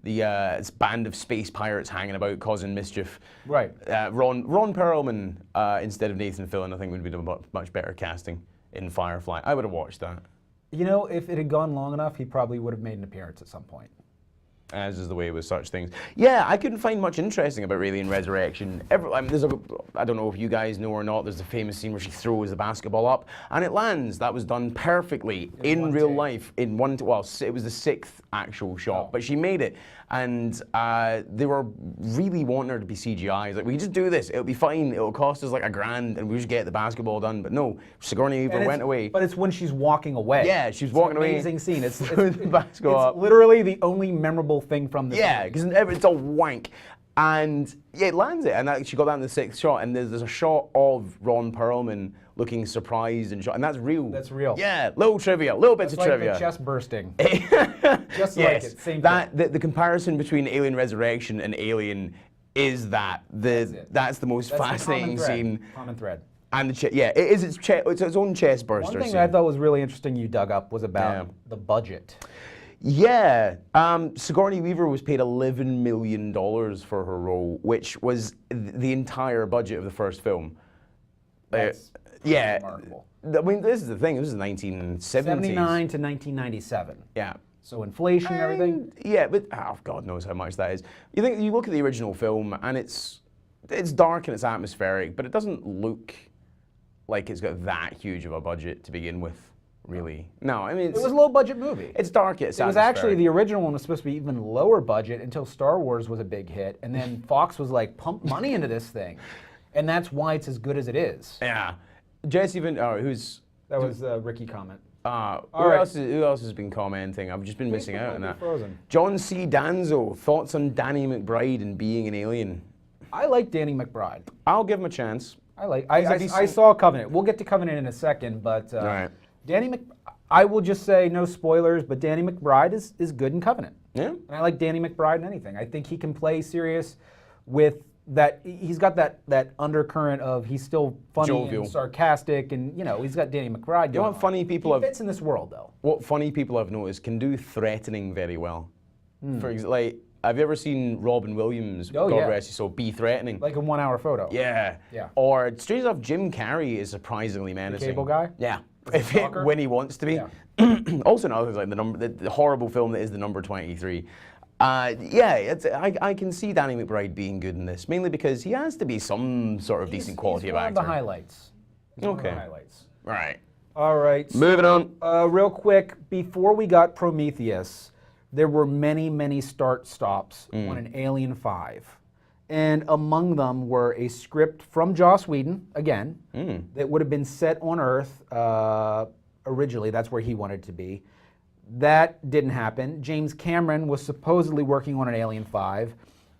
Speaker 1: This band of space pirates hanging about causing mischief.
Speaker 2: Right.
Speaker 1: Ron Perlman instead of Nathan Fillion, I think would be a much better casting in Firefly. I would have watched that.
Speaker 2: You know, if it had gone long enough, he probably would have made an appearance at some point.
Speaker 1: As is the way with such things. Yeah, I couldn't find much interesting about Alien Resurrection. I don't know if you guys know or not, there's a famous scene where she throws the basketball up and it lands. That was done perfectly in real life. It was the sixth actual shot, but she made it. And they were really wanting her to be CGI. It's like, we can just do this, it'll be fine, it'll cost us like $1,000 and we just get the basketball done. But no, Sigourney Weaver went away.
Speaker 2: But it's when she's walking away.
Speaker 1: Yeah, she's walking away.
Speaker 2: Amazing scene. It's
Speaker 1: The basketball up.
Speaker 2: literally the only memorable thing from this.
Speaker 1: Yeah, because it's all wank. And yeah, it lands it. And she got that in the sixth shot. And there's a shot of Ron Perlman looking surprised and that's real.
Speaker 2: That's real.
Speaker 1: Yeah, little bits of
Speaker 2: like
Speaker 1: trivia.
Speaker 2: the chest bursting.
Speaker 1: Just
Speaker 2: like it, same
Speaker 1: the comparison between Alien Resurrection and Alien is that's the most fascinating scene.
Speaker 2: Common thread.
Speaker 1: And it is its its own chest burster.
Speaker 2: One thing
Speaker 1: scene.
Speaker 2: that I thought was really interesting you dug up was about the budget.
Speaker 1: Yeah, Sigourney Weaver was paid $11 million for her role, which was the entire budget of the first film.
Speaker 2: That's
Speaker 1: yeah,
Speaker 2: remarkable.
Speaker 1: I mean, this is the thing. This is the 1970s.
Speaker 2: 79 to 1997.
Speaker 1: Yeah.
Speaker 2: So inflation, everything.
Speaker 1: Yeah, but God knows how much that is. You look at the original film, and it's dark and it's atmospheric, but it doesn't look like it's got that huge of a budget to begin with. Really? No, I mean,
Speaker 2: It was a low budget movie.
Speaker 1: it's dark. It's
Speaker 2: It was actually, the original one was supposed to be even lower budget until Star Wars was a big hit, and then Fox was like, pump money into this thing. And that's why it's as good as it is.
Speaker 1: Yeah. Jesse who's
Speaker 2: That was a Ricky comment.
Speaker 1: who else has been commenting? I've just been missing out on that.
Speaker 2: Frozen.
Speaker 1: John C. Danzo, thoughts on Danny McBride and being an alien?
Speaker 2: I like Danny McBride.
Speaker 1: I'll give him a chance.
Speaker 2: I saw Covenant. We'll get to Covenant in a second, but
Speaker 1: Right.
Speaker 2: Danny I will just say, no spoilers, but Danny McBride is good in Covenant.
Speaker 1: Yeah.
Speaker 2: And I like Danny McBride in anything. I think he can play serious with that. He's got that undercurrent of he's still funny
Speaker 1: Jovial.
Speaker 2: and sarcastic, and he's got Danny McBride.
Speaker 1: You know what funny people
Speaker 2: he
Speaker 1: have...
Speaker 2: fits in this world, though.
Speaker 1: What funny people I've noticed can do threatening very well. For example, like, have you ever seen Robin Williams,
Speaker 2: Oh,
Speaker 1: God
Speaker 2: yeah.
Speaker 1: rest his soul, be threatening?
Speaker 2: Like a 1 hour photo.
Speaker 1: Yeah.
Speaker 2: Yeah.
Speaker 1: Or, strange enough, Jim Carrey is surprisingly menacing.
Speaker 2: cable guy?
Speaker 1: Yeah.
Speaker 2: a stalker?
Speaker 1: When he wants to be.
Speaker 2: Yeah.
Speaker 1: Also, another thing, like the horrible film that is the number 23. I can see Danny McBride being good in this, mainly because he has to be some sort of decent quality
Speaker 2: he's
Speaker 1: of
Speaker 2: one
Speaker 1: actor.
Speaker 2: of the highlights. He's one of the
Speaker 1: Okay.
Speaker 2: highlights.
Speaker 1: Right.
Speaker 2: All right. So,
Speaker 1: Moving on.
Speaker 2: real quick, before we got Prometheus, there were many, many start stops on an Alien 5. And among them were a script from Joss Whedon, again, that would have been set on Earth originally. That's where he wanted to be. That didn't happen. James Cameron was supposedly working on an Alien 5.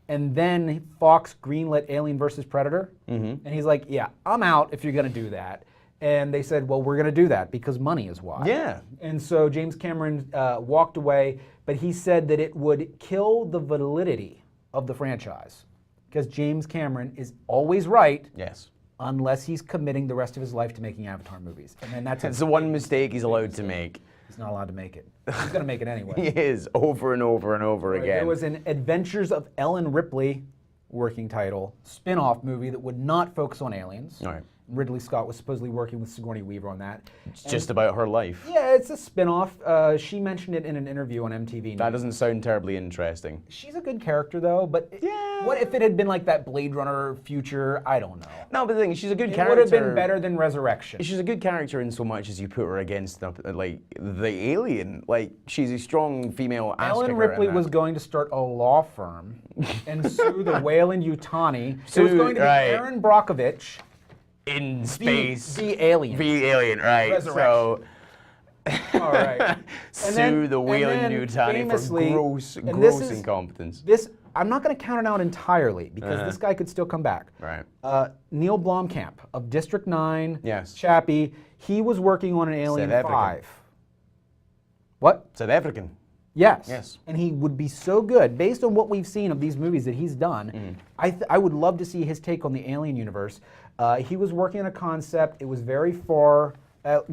Speaker 2: And then Fox greenlit Alien vs. Predator. And he's like, yeah, I'm out if you're going to do that. And they said, well, we're going to do that because money is why.
Speaker 1: Yeah.
Speaker 2: And so James Cameron walked away, but he said that it would kill the validity of the franchise because James Cameron is always right
Speaker 1: Yes.
Speaker 2: unless he's committing the rest of his life to making Avatar movies. And then that's
Speaker 1: It's the one mistake he's allowed to make.
Speaker 2: He's not allowed to make it. He's going to make it anyway.
Speaker 1: He is, over and over and over again.
Speaker 2: There was an Adventures of Ellen Ripley, working title, spin-off movie that would not focus on aliens.
Speaker 1: All right.
Speaker 2: Ridley Scott was supposedly working with Sigourney Weaver on that.
Speaker 1: It's just about her life.
Speaker 2: Yeah, it's a spin-off. She mentioned it in an interview on MTV.
Speaker 1: That doesn't sound terribly interesting.
Speaker 2: She's a good character, though, but what if it had been like that Blade Runner future? I don't know.
Speaker 1: No, but the thing is, she's a good
Speaker 2: It
Speaker 1: character.
Speaker 2: would have been better than Resurrection.
Speaker 1: She's a good character in so much as you put her against like the alien. Like, she's a strong female ass
Speaker 2: Ellen
Speaker 1: kicker
Speaker 2: Ripley
Speaker 1: in
Speaker 2: was
Speaker 1: that.
Speaker 2: going to start a law firm and sue the Weyland-Yutani. It was
Speaker 1: Sue-
Speaker 2: going to be
Speaker 1: right.
Speaker 2: Aaron Brockovich,
Speaker 1: in space.
Speaker 2: the alien.
Speaker 1: The alien, right.
Speaker 2: Resurrection.
Speaker 1: So,
Speaker 2: All right.
Speaker 1: sue the Weyland-Yutani for gross incompetence.
Speaker 2: This, I'm not going to count it out entirely because this guy could still come back.
Speaker 1: Right.
Speaker 2: Neil Blomkamp of District 9,
Speaker 1: Yes.
Speaker 2: Chappie, he was working on an Alien
Speaker 1: South African.
Speaker 2: 5. What?
Speaker 1: South African.
Speaker 2: Yes.
Speaker 1: Yes.
Speaker 2: And he would be so good, based on what we've seen of these movies that he's done. I would love to see his take on the Alien universe. He was working on a concept. It was very far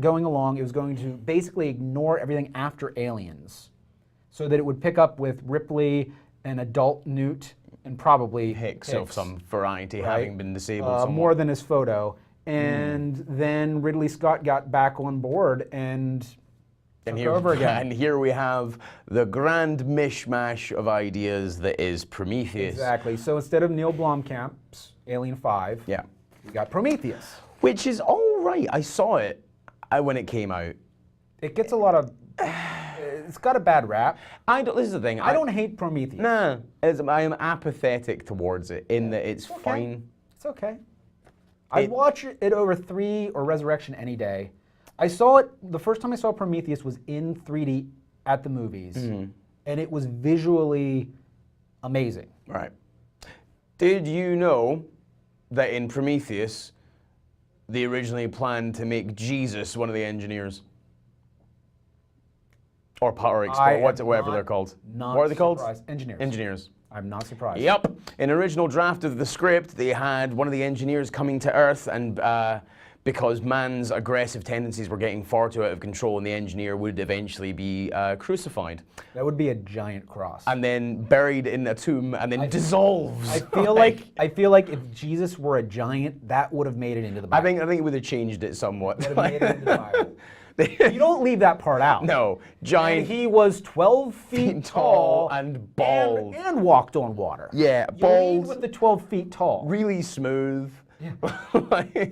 Speaker 2: going along. It was going to basically ignore everything after Aliens, so that it would pick up with Ripley, an adult Newt, and probably
Speaker 1: Hicks of some variety, having been disabled somewhat.
Speaker 2: more than his photo. And then Ridley Scott got back on board and took over again.
Speaker 1: And here we have the grand mishmash of ideas that is Prometheus.
Speaker 2: Exactly. So instead of Neil Blomkamp's Alien 5,
Speaker 1: Yeah.
Speaker 2: we got Prometheus.
Speaker 1: Which is all right. I saw it when it came out.
Speaker 2: It gets a lot of... it's got a bad rap.
Speaker 1: This is the thing.
Speaker 2: I don't hate Prometheus.
Speaker 1: Nah. I am apathetic towards it in that it's fine.
Speaker 2: It's okay. I'd watch it over 3 or Resurrection any day. I saw it, the first time I saw Prometheus was in 3D at the movies, and it was visually amazing.
Speaker 1: Right. Did you know that in Prometheus, they originally planned to make Jesus one of the engineers? Or whatever they're called.
Speaker 2: Not
Speaker 1: What are they called?
Speaker 2: surprised. Engineers.
Speaker 1: Engineers.
Speaker 2: I'm not surprised.
Speaker 1: Yep. In original draft of the script, they had one of the engineers coming to Earth, and because man's aggressive tendencies were getting far too out of control, and the engineer would eventually be crucified.
Speaker 2: That would be a giant cross.
Speaker 1: And then buried in a tomb, and then dissolves.
Speaker 2: I feel like if Jesus were a giant, that would have made it into the Bible.
Speaker 1: I think it would have changed it somewhat.
Speaker 2: Would have made it into the Bible. You don't leave that part out.
Speaker 1: No, giant.
Speaker 2: And he was 12 feet tall
Speaker 1: and bald.
Speaker 2: and walked on water.
Speaker 1: Yeah,
Speaker 2: You
Speaker 1: bald.
Speaker 2: lead with the 12 feet tall.
Speaker 1: Really smooth.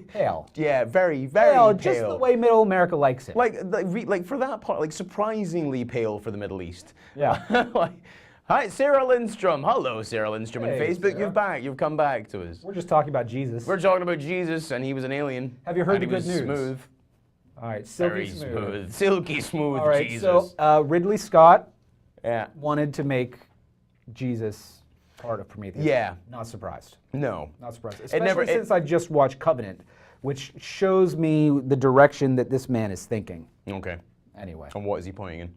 Speaker 2: Pale.
Speaker 1: Yeah, very, very
Speaker 2: Pale,
Speaker 1: pale.
Speaker 2: just the way Middle America likes it.
Speaker 1: Like for that part, like surprisingly pale for the Middle East.
Speaker 2: Yeah.
Speaker 1: Hi, Sarah Lindstrom. Hello, Sarah Lindstrom.
Speaker 2: Hey,
Speaker 1: on Facebook,
Speaker 2: Sarah.
Speaker 1: you've come back to us.
Speaker 2: We're just talking about Jesus.
Speaker 1: We're talking about Jesus, and he was an alien.
Speaker 2: Have you heard
Speaker 1: and
Speaker 2: the
Speaker 1: he
Speaker 2: good
Speaker 1: was
Speaker 2: news?
Speaker 1: Smooth.
Speaker 2: All right,
Speaker 1: Very
Speaker 2: silky smooth.
Speaker 1: Silky smooth
Speaker 2: All right,
Speaker 1: Jesus.
Speaker 2: so Ridley Scott
Speaker 1: Yeah.
Speaker 2: wanted to make Jesus part of Prometheus.
Speaker 1: Yeah.
Speaker 2: Not surprised.
Speaker 1: No.
Speaker 2: Not surprised. Especially
Speaker 1: never-
Speaker 2: since I just watched Covenant, which shows me the direction that this man is thinking.
Speaker 1: Okay.
Speaker 2: Anyway,
Speaker 1: And what is he pointing in?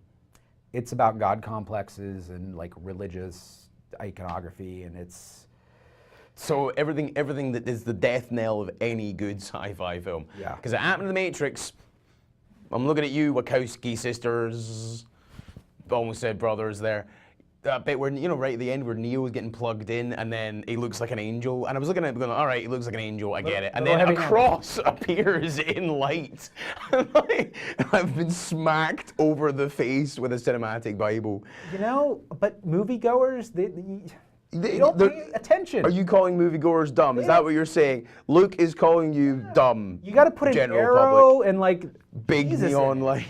Speaker 2: it's about God complexes and like religious iconography, and it's
Speaker 1: So everything that is the death knell of any good sci-fi film.
Speaker 2: Yeah.
Speaker 1: Because it happened in The Matrix. I'm looking at you, Wachowski sisters. Almost said brothers there. That bit where, right at the end where Neo is getting plugged in and then he looks like an angel. And I was looking at it going, all right, he looks like an angel, I get it. And then a cross appears in light. I've been smacked over the face with a cinematic Bible.
Speaker 2: but moviegoers, they don't pay attention.
Speaker 1: Are you calling moviegoers dumb? Is that what you're saying? Luke is calling you dumb.
Speaker 2: You got to put an
Speaker 1: general
Speaker 2: arrow
Speaker 1: public.
Speaker 2: and like
Speaker 1: Big
Speaker 2: Jesus
Speaker 1: neon
Speaker 2: in it.
Speaker 1: light.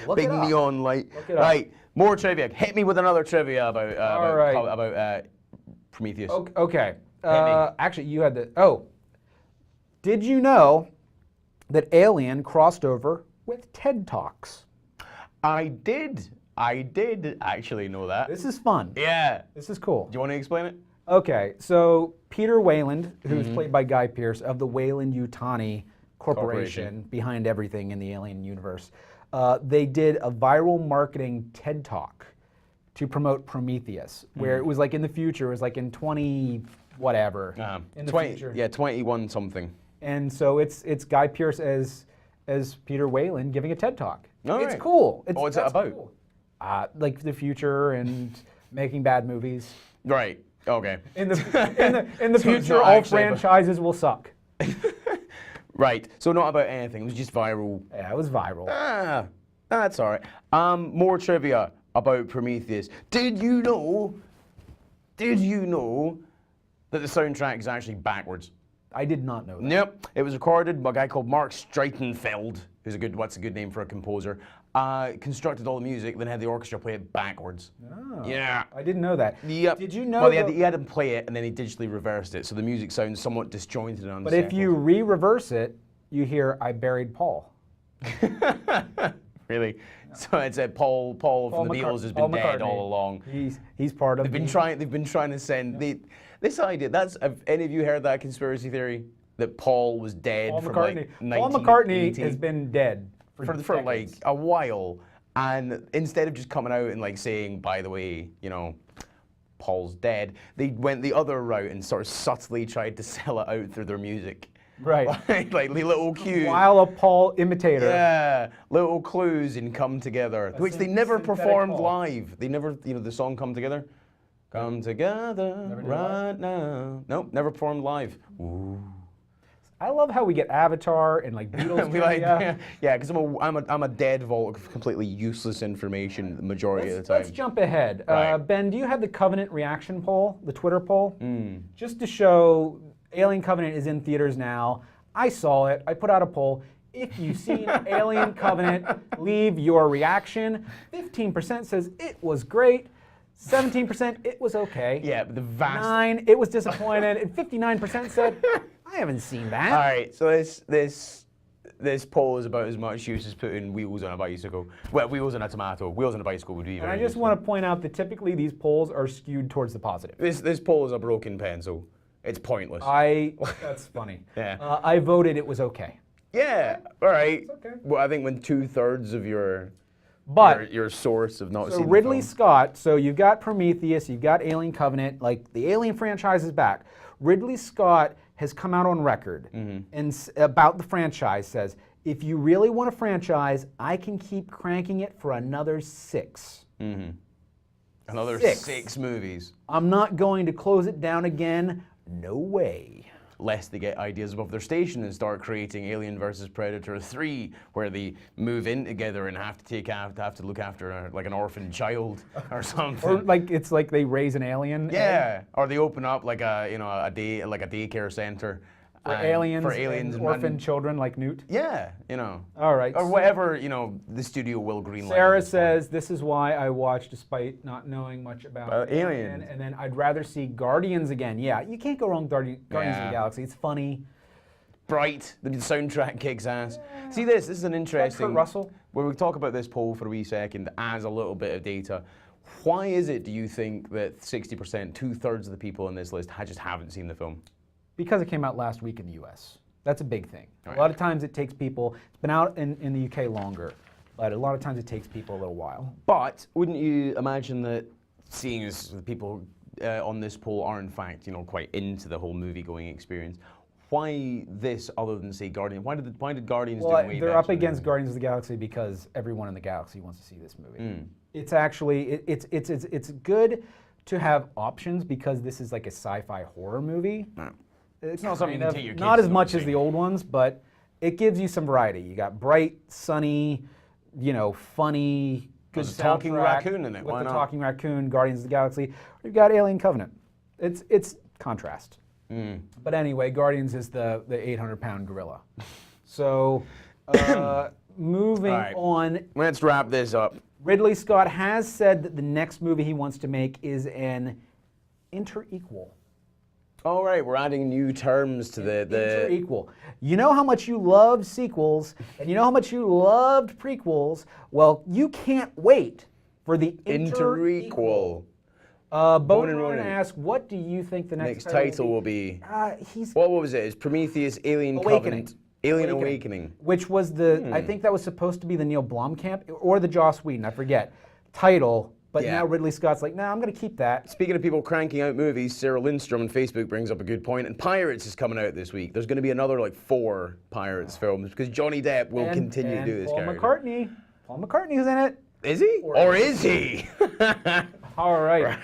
Speaker 2: Look
Speaker 1: Big
Speaker 2: it up.
Speaker 1: neon light.
Speaker 2: Look it up.
Speaker 1: Right, more trivia. Hit me with another trivia about Prometheus.
Speaker 2: Okay.
Speaker 1: me.
Speaker 2: Actually, you had the. Oh, did you know that Alien crossed over with TED Talks?
Speaker 1: I did actually know that.
Speaker 2: This is fun.
Speaker 1: Yeah.
Speaker 2: This is cool.
Speaker 1: Do you want to explain it?
Speaker 2: Okay, so Peter Wayland, who's played by Guy Pearce of the Wayland-Yutani Corporation behind everything in the Alien universe, they did a viral marketing TED Talk to promote Prometheus, where it was like in the future, it was like in 20 whatever, in the
Speaker 1: 20,
Speaker 2: future.
Speaker 1: Yeah, 21 something.
Speaker 2: And so it's Guy Pearce as Peter Wayland giving a TED Talk.
Speaker 1: All
Speaker 2: It's
Speaker 1: right.
Speaker 2: cool.
Speaker 1: What's it
Speaker 2: that's
Speaker 1: about?
Speaker 2: cool. Like the future and making bad movies.
Speaker 1: Right. Okay.
Speaker 2: In the
Speaker 1: So it's
Speaker 2: future,
Speaker 1: not
Speaker 2: all
Speaker 1: actually about-
Speaker 2: franchises will suck.
Speaker 1: Right. So not about anything. It was just viral.
Speaker 2: Yeah, it was viral.
Speaker 1: That's all right. More trivia about Prometheus. Did you know that the soundtrack is actually backwards?
Speaker 2: I did not know that.
Speaker 1: Nope. It was recorded by a guy called Mark Streitenfeld, who's what's a good name for a composer. Constructed all the music, then had the orchestra play it backwards.
Speaker 2: Oh,
Speaker 1: Yeah.
Speaker 2: I didn't know that.
Speaker 1: Yep.
Speaker 2: Did you know?
Speaker 1: Well,
Speaker 2: that-
Speaker 1: he had him play it, and then he digitally reversed it, so the music sounds somewhat disjointed and
Speaker 2: but if you re-reverse it, you hear "I buried Paul."
Speaker 1: Really? So it's Paul from the Beatles has been dead all along.
Speaker 2: He's part of.
Speaker 1: They've been trying to send this idea. Have any of you heard that conspiracy theory that Paul was dead
Speaker 2: Paul
Speaker 1: from
Speaker 2: McCartney.
Speaker 1: like
Speaker 2: Paul McCartney
Speaker 1: 1980?
Speaker 2: has been dead
Speaker 1: for like
Speaker 2: decades.
Speaker 1: a while, and instead of just coming out and like saying, by the way, Paul's dead, they went the other route and sort of subtly tried to sell it out through their music.
Speaker 2: Right.
Speaker 1: Like little cues.
Speaker 2: While a Paul imitator.
Speaker 1: Yeah, little clues in Come Together, which they never
Speaker 2: synthetic
Speaker 1: performed
Speaker 2: Paul.
Speaker 1: live. They never, the song Come Together. Come together right now. Nope, never performed live. Ooh.
Speaker 2: I love how we get Avatar and like Beatles.
Speaker 1: We like,
Speaker 2: trivia.
Speaker 1: yeah, because I'm a dead vault of completely useless information the majority of the time.
Speaker 2: Let's jump ahead.
Speaker 1: Right.
Speaker 2: Ben, do you have the Covenant reaction poll, the Twitter poll? Just to show Alien Covenant is in theaters now. I saw it. I put out a poll. If you've seen Alien Covenant, leave your reaction. 15% says it was great. 17% it was okay.
Speaker 1: Yeah, but the vast.
Speaker 2: 9 it was disappointed, and 59% said I haven't seen that.
Speaker 1: All right, so this poll is about as much use as putting wheels on a bicycle. Well, wheels on a tomato. Wheels on a bicycle would be
Speaker 2: And
Speaker 1: very
Speaker 2: I just
Speaker 1: useful.
Speaker 2: want to point out that typically these polls are skewed towards the positive.
Speaker 1: This poll is a broken pencil. It's pointless.
Speaker 2: That's funny.
Speaker 1: Yeah.
Speaker 2: I voted it was okay.
Speaker 1: Yeah. All right.
Speaker 2: It's okay.
Speaker 1: Well, I think when 2/3 of your
Speaker 2: But
Speaker 1: your source of not
Speaker 2: so
Speaker 1: seen
Speaker 2: Ridley
Speaker 1: the film.
Speaker 2: Scott, so you've got Prometheus, you've got Alien Covenant, like the Alien franchise is back. Ridley Scott has come out on record and about the franchise says, if you really want a franchise, I can keep cranking it for another 6.
Speaker 1: Another
Speaker 2: 6.
Speaker 1: 6 movies.
Speaker 2: I'm not going to close it down again. No way.
Speaker 1: Lest they get ideas above their station and start creating Alien vs Predator 3, where they move in together and have to look after like an orphan child or something.
Speaker 2: Or like it's like they raise an alien.
Speaker 1: Yeah, or they open up like a daycare center
Speaker 2: For aliens and orphan children like Newt.
Speaker 1: Yeah,
Speaker 2: All right.
Speaker 1: or whatever the studio will greenlight.
Speaker 2: Sarah says, this is why I watch despite not knowing much about
Speaker 1: Aliens.
Speaker 2: And then I'd rather see Guardians again. Yeah, you can't go wrong with Guardians of
Speaker 1: Yeah.
Speaker 2: the Galaxy. It's funny.
Speaker 1: Bright. The soundtrack kicks ass. See this is an interesting.
Speaker 2: Kurt Russell?
Speaker 1: Where we talk about this poll for a wee second as a little bit of data. Why is it, do you think, that 60%, 2/3 of the people on this list just haven't seen the film?
Speaker 2: Because it came out last week in the US. That's a big thing.
Speaker 1: Right.
Speaker 2: A lot of times it takes people, it's been out in the UK longer. But a lot of times it takes people a little while.
Speaker 1: But wouldn't you imagine that, seeing as the people on this poll are in fact, quite into the whole movie-going experience, why this other than say Guardians? Why did Guardians do way better?
Speaker 2: They're up against Guardians of the Galaxy because everyone in the galaxy wants to see this movie. It's actually it's good to have options because this is like a sci-fi horror movie.
Speaker 1: It's not something you can take your kids
Speaker 2: not as
Speaker 1: to
Speaker 2: much
Speaker 1: see.
Speaker 2: as the old ones, but it gives you some variety. You got bright, sunny, funny, good
Speaker 1: There's a talking
Speaker 2: soundtrack
Speaker 1: raccoon in it,
Speaker 2: with
Speaker 1: why
Speaker 2: the
Speaker 1: not?
Speaker 2: talking raccoon, Guardians of the Galaxy. You've got Alien Covenant. It's contrast. But anyway, Guardians is the 800-pound gorilla. So moving
Speaker 1: All right.
Speaker 2: on,
Speaker 1: Let's wrap this up.
Speaker 2: Ridley Scott has said that the next movie he wants to make is an inter-equal.
Speaker 1: All right, we're adding new terms to the
Speaker 2: Inter-equal. You know how much you loved sequels, and you know how much you loved prequels. Well, you can't wait for the inter-equal. Bone and Ronan asks, what do you think the next
Speaker 1: title will be?
Speaker 2: He's
Speaker 1: What was it? It's Prometheus, Alien
Speaker 2: Awakening.
Speaker 1: Covenant, Alien Awakening.
Speaker 2: Which was the, I think that was supposed to be the Neil Blomkamp, or the Joss Whedon, I forget, title. But
Speaker 1: Yeah.
Speaker 2: now Ridley Scott's like, nah, I'm going to keep that.
Speaker 1: Speaking of people cranking out movies, Sarah Lindstrom on Facebook brings up a good point, and Pirates is coming out this week. There's going to be another 4 Pirates films because Johnny Depp will continue to do this
Speaker 2: Paul
Speaker 1: character.
Speaker 2: Paul McCartney's in it.
Speaker 1: Is he? Or is he?
Speaker 2: All right.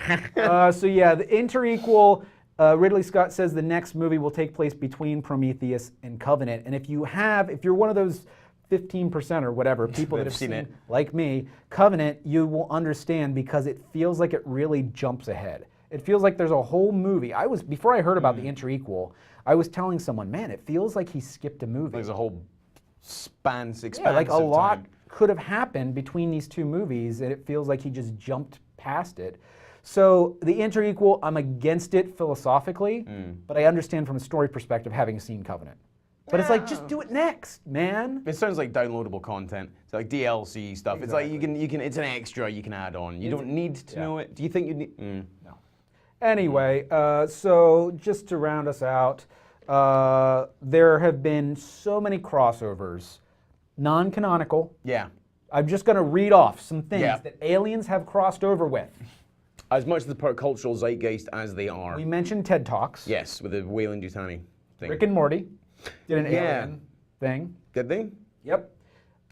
Speaker 2: So yeah, the inter-equal, Ridley Scott says the next movie will take place between Prometheus and Covenant. And if you're one of those 15% or whatever people that have seen it, like me, Covenant, you will understand because it feels like it really jumps ahead. It feels like there's a whole movie. Before I heard about the inter-equal, I was telling someone, man, it feels like he skipped a movie.
Speaker 1: There's a whole expansive
Speaker 2: like a lot
Speaker 1: time.
Speaker 2: could have happened between these two movies, and it feels like he just jumped past it. So the inter-equal, I'm against it philosophically, but I understand from a story perspective having seen Covenant. But it's like, just do it next, man.
Speaker 1: It sounds like downloadable content. It's like DLC stuff. It's like you can. It's an extra you can add on. You don't need to know it. Do you think you need?
Speaker 2: No. Anyway, so just to round us out, there have been so many crossovers, non-canonical.
Speaker 1: Yeah.
Speaker 2: I'm just going to read off some things
Speaker 1: Yeah.
Speaker 2: that aliens have crossed over with.
Speaker 1: As much of the cultural zeitgeist as they are.
Speaker 2: We mentioned TED Talks.
Speaker 1: Yes, with the Weyland-Yutani thing.
Speaker 2: Rick and Morty did an
Speaker 1: Yeah.
Speaker 2: alien thing.
Speaker 1: Did they?
Speaker 2: Yep.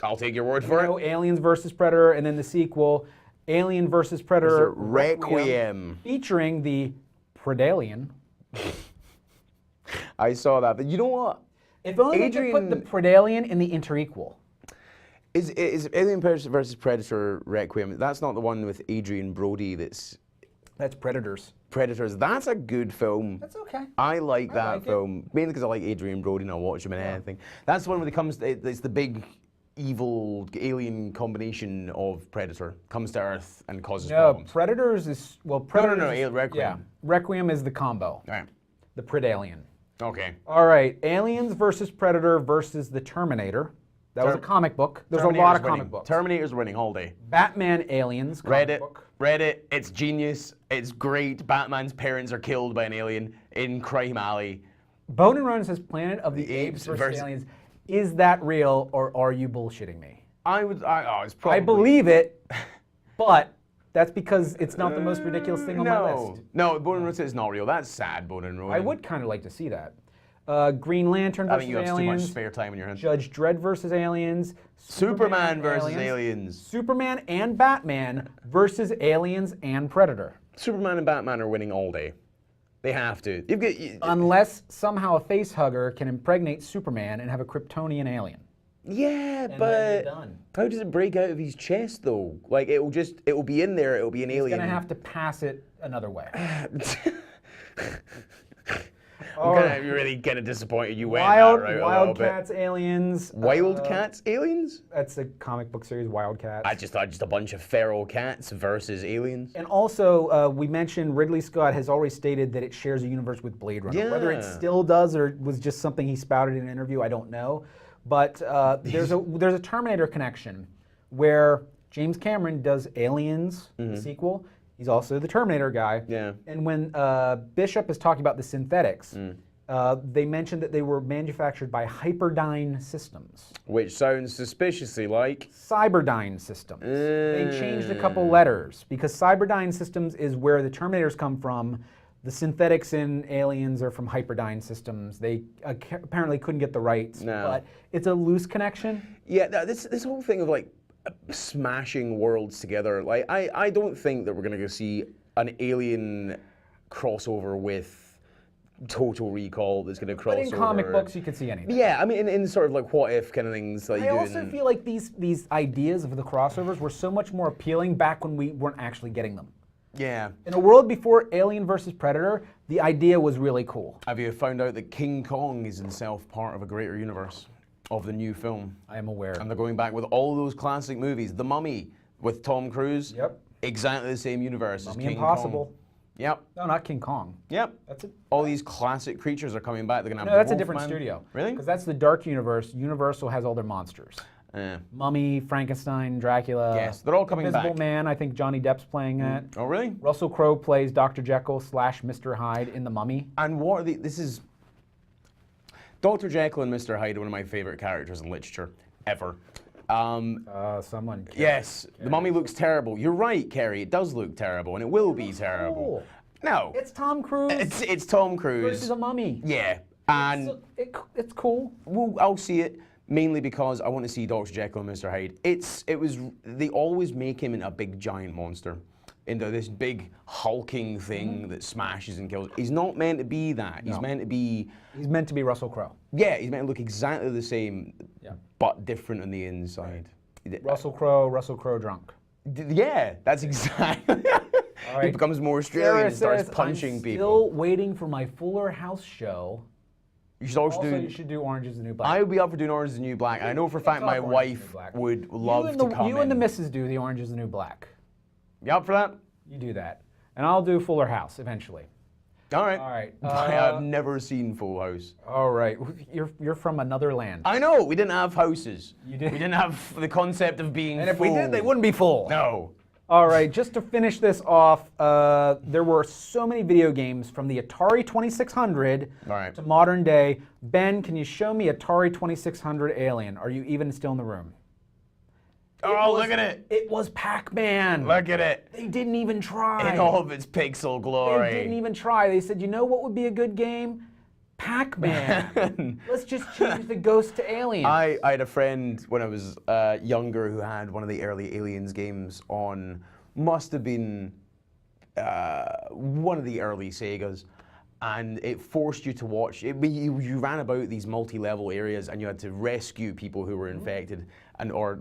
Speaker 1: I'll take your word for it.
Speaker 2: Aliens versus Predator, and then the sequel, Alien versus Predator
Speaker 1: Requiem.
Speaker 2: featuring the Predalien.
Speaker 1: I saw that, but you know what?
Speaker 2: If only they could put the Predalien in the inter-equal.
Speaker 1: Is Alien versus Predator Requiem? That's not the one with Adrian Brody. That's
Speaker 2: Predators.
Speaker 1: Predators. That's a good film.
Speaker 2: That's okay.
Speaker 1: I like that
Speaker 2: like it.
Speaker 1: film, mainly because I like Adrian Brody and I'll watch him in anything. That's the one where it's the big evil alien combination of Predator comes to Earth and causes problems.
Speaker 2: Predators is, Predators
Speaker 1: no,
Speaker 2: is-
Speaker 1: Requiem.
Speaker 2: Yeah, Requiem is the combo,
Speaker 1: All right.
Speaker 2: the Predalien.
Speaker 1: Okay.
Speaker 2: All right, Aliens versus Predator versus the Terminator. That was a comic book. There's a lot of
Speaker 1: Terminator's
Speaker 2: comic
Speaker 1: winning.
Speaker 2: books.
Speaker 1: Terminator's winning all day.
Speaker 2: Batman Aliens comic book.
Speaker 1: Read it. It's genius. It's great. Batman's parents are killed by an alien in Crime Alley.
Speaker 2: Bone and Run says Planet of the Apes versus Aliens. Is that real, or are you bullshitting me?
Speaker 1: It's probably.
Speaker 2: I believe it, but that's because it's not the most ridiculous thing on my list.
Speaker 1: No, Bone and Run says it's not real. That's sad, Bone and Run.
Speaker 2: I would kind of like to see that. Green Lantern
Speaker 1: I
Speaker 2: versus
Speaker 1: think you have too much
Speaker 2: Aliens.
Speaker 1: spare time in your hands.
Speaker 2: Judge Dredd versus Aliens.
Speaker 1: Superman versus Aliens.
Speaker 2: Superman and Batman versus Aliens and Predator.
Speaker 1: Superman and Batman are winning all day. They have to.
Speaker 2: Unless somehow a face hugger can impregnate Superman and have a Kryptonian alien.
Speaker 1: Yeah,
Speaker 2: then
Speaker 1: but
Speaker 2: you're done.
Speaker 1: how does it break out of his chest though? Like it will be in there. It will be an
Speaker 2: He's
Speaker 1: alien.
Speaker 2: gonna have to pass it another way.
Speaker 1: I'm gonna be really kind of disappointed you went that route a little bit.
Speaker 2: Wildcats, Aliens.
Speaker 1: Wildcats, aliens?
Speaker 2: That's a comic book series, Wildcats.
Speaker 1: I just thought just a bunch of feral cats versus aliens.
Speaker 2: And also, we mentioned Ridley Scott has already stated that it shares a universe with Blade Runner. Whether it
Speaker 1: Yeah.
Speaker 2: still does or was just something he spouted in an interview, I don't know. But there's a Terminator connection where James Cameron does Aliens, the sequel. He's also the Terminator guy.
Speaker 1: Yeah.
Speaker 2: And when Bishop is talking about the synthetics, They mentioned that they were manufactured by Hyperdyne Systems.
Speaker 1: Which sounds suspiciously like...
Speaker 2: Cyberdyne Systems. They changed a couple letters because Cyberdyne Systems is where the Terminators come from. The synthetics in Aliens are from Hyperdyne Systems. They apparently couldn't get the rights, but it's a loose connection.
Speaker 1: Yeah, this whole thing of like smashing worlds together, like I don't think that we're gonna go see an Alien crossover with Total Recall that's gonna cross over.
Speaker 2: But in comic books, you could see anything.
Speaker 1: Yeah, I mean, in sort of like what if kind of things. Like
Speaker 2: I also feel like these ideas of the crossovers were so much more appealing back when we weren't actually getting them.
Speaker 1: Yeah.
Speaker 2: In a world before Alien versus Predator, the idea was really cool.
Speaker 1: Have you found out that King Kong is himself part of a greater universe of the new film?
Speaker 2: I am aware.
Speaker 1: And they're going back with all those classic movies. The Mummy with Tom Cruise.
Speaker 2: Yep.
Speaker 1: Exactly the same universe as
Speaker 2: Mummy
Speaker 1: King
Speaker 2: Impossible.
Speaker 1: Kong. Yep.
Speaker 2: No, not King Kong.
Speaker 1: Yep.
Speaker 2: That's it.
Speaker 1: All these classic creatures are coming back. They're gonna have
Speaker 2: No, that's a
Speaker 1: Wolfman.
Speaker 2: different studio.
Speaker 1: Really?
Speaker 2: Because that's the Dark Universe. Universal has all their monsters. Mummy, Frankenstein, Dracula.
Speaker 1: Yes, they're all coming
Speaker 2: Invisible
Speaker 1: back.
Speaker 2: Man, I think Johnny Depp's playing that.
Speaker 1: Oh, really?
Speaker 2: Russell Crowe plays Dr. Jekyll / Mr. Hyde in The Mummy.
Speaker 1: And what are this is... Dr. Jekyll and Mr. Hyde are one of my favorite characters in literature, ever.
Speaker 2: Someone.
Speaker 1: Yes, The Mummy looks terrible. You're right, Kerry, it does look terrible, and it will be terrible.
Speaker 2: Cool.
Speaker 1: No.
Speaker 2: It's Tom Cruise
Speaker 1: It's Tom Cruise.
Speaker 2: versus a mummy.
Speaker 1: Yeah, and
Speaker 2: It's cool.
Speaker 1: well, I'll see it mainly because I want to see Dr. Jekyll and Mr. Hyde. They always make him into a big giant monster, into this big hulking thing that smashes and kills. He's not meant to be that. He's meant to be.
Speaker 2: He's meant to be Russell Crowe.
Speaker 1: Yeah, he's meant to look exactly the same, but different on the inside.
Speaker 2: Russell Crowe drunk.
Speaker 1: Yeah, that's exactly. He becomes more Australian and starts punching
Speaker 2: I'm
Speaker 1: people.
Speaker 2: Still waiting for my Fuller House show.
Speaker 1: You should also
Speaker 2: You should do Orange is the New Black.
Speaker 1: I would be up for doing Orange is the New Black. I know for a fact my wife would love to come
Speaker 2: You and the
Speaker 1: in.
Speaker 2: missus do the Orange is the New Black.
Speaker 1: You up for that?
Speaker 2: You do that. And I'll do Fuller House eventually.
Speaker 1: All right.
Speaker 2: All right.
Speaker 1: I have never seen Full House.
Speaker 2: All right. You're from another land.
Speaker 1: I know, we didn't have houses.
Speaker 2: You did?
Speaker 1: We didn't have the concept of being
Speaker 2: And if
Speaker 1: full.
Speaker 2: we did, they wouldn't be full.
Speaker 1: No.
Speaker 2: All right, just to finish this off, there were so many video games from the Atari 2600 to modern day. Ben, can you show me Atari 2600 Alien? Are you even still in the room?
Speaker 1: Look at it.
Speaker 2: It was Pac-Man.
Speaker 1: Look at it.
Speaker 2: They didn't even try.
Speaker 1: In all of its pixel glory.
Speaker 2: They didn't even try. They said, you know what would be a good game? Pac-Man. Let's just change the ghost to Alien.
Speaker 1: I had a friend when I was younger who had one of the early Aliens games on, must have been one of the early Segas, and it forced you to watch. You ran about these multi-level areas and you had to rescue people who were infected or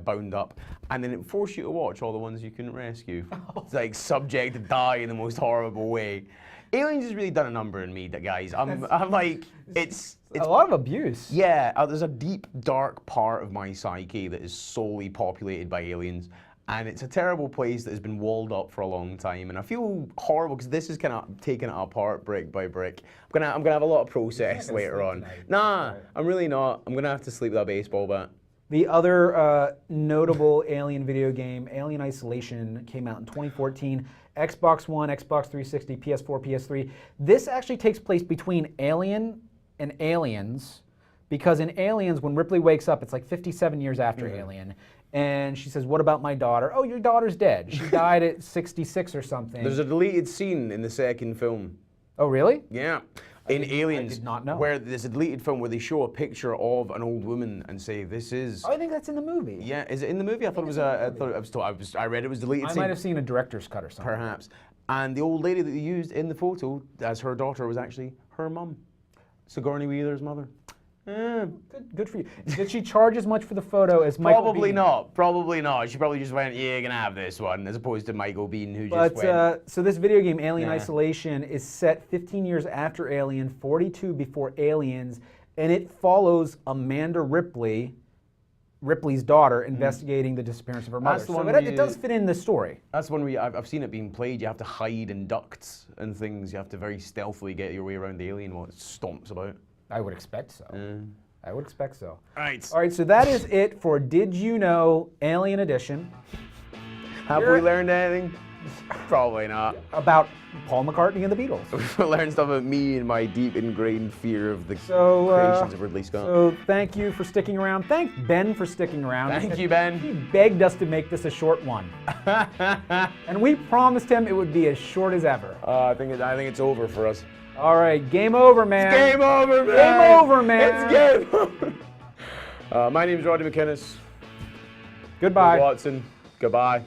Speaker 1: bound up, and then it forced you to watch all the ones you couldn't rescue. It's like subject to die in the most horrible way. Aliens has really done a number in me, guys. I'm like, it's
Speaker 2: a lot of abuse.
Speaker 1: Yeah, there's a deep, dark part of my psyche that is solely populated by aliens, and it's a terrible place that has been walled up for a long time. And I feel horrible because this is kind of taking it apart brick by brick. I'm gonna have a lot of process later on.
Speaker 2: Tonight.
Speaker 1: Nah, I'm really not. I'm gonna have to sleep with a baseball bat.
Speaker 2: The other notable Alien video game, Alien Isolation, came out in 2014. Xbox One, Xbox 360, PS4, PS3. This actually takes place between Alien and Aliens, because in Aliens, when Ripley wakes up, it's like 57 years after Alien, and she says, what about my daughter? Oh, your daughter's dead. She died at 66 or something.
Speaker 1: There's a deleted scene in the second film.
Speaker 2: Oh, really?
Speaker 1: Yeah. In Aliens,
Speaker 2: I did not know.
Speaker 1: where there's a deleted film where they show a picture of an old woman and say, "This is."
Speaker 2: Oh, I think that's in the movie.
Speaker 1: Yeah, is it in the movie? I thought it was. I read it was deleted.
Speaker 2: I
Speaker 1: scene.
Speaker 2: might have seen a director's cut or something.
Speaker 1: Perhaps. And the old lady that they used in the photo as her daughter was actually her mum, Sigourney Weaver's mother.
Speaker 2: Good for you. Did she charge as much for the photo as Michael
Speaker 1: Probably
Speaker 2: Biehn?
Speaker 1: not. Probably not. She probably just went, "Yeah, you're gonna have this one," as opposed to Michael Biehn, who just went.
Speaker 2: But so this video game, Alien Isolation, is set 15 years after Alien, 42 before Aliens, and it follows Amanda Ripley, Ripley's daughter, investigating the disappearance of her mother.
Speaker 1: That's the
Speaker 2: So
Speaker 1: one
Speaker 2: it
Speaker 1: where
Speaker 2: does fit in the story.
Speaker 1: That's one where I've seen it being played. You have to hide in ducts and things. You have to very stealthily get your way around the alien while it stomps about.
Speaker 2: I would expect so. I would expect so.
Speaker 1: Right.
Speaker 2: All right, so that is it for Did You Know Alien Edition.
Speaker 1: Have we learned anything? Probably not.
Speaker 2: About Paul McCartney and the Beatles.
Speaker 1: Learn stuff about me and my deep ingrained fear of the
Speaker 2: So,
Speaker 1: creations of Ridley Scott.
Speaker 2: So thank you for sticking around. Thank Ben for sticking around.
Speaker 1: Thank you, Ben.
Speaker 2: He begged us to make this a short one. And we promised him it would be as short as ever.
Speaker 1: I think it's over for us.
Speaker 2: All right, game over, man.
Speaker 1: It's game over, man.
Speaker 2: Game over, man.
Speaker 1: It's game over. My name's Roddy McInnes.
Speaker 2: Goodbye.
Speaker 1: Watson. Goodbye.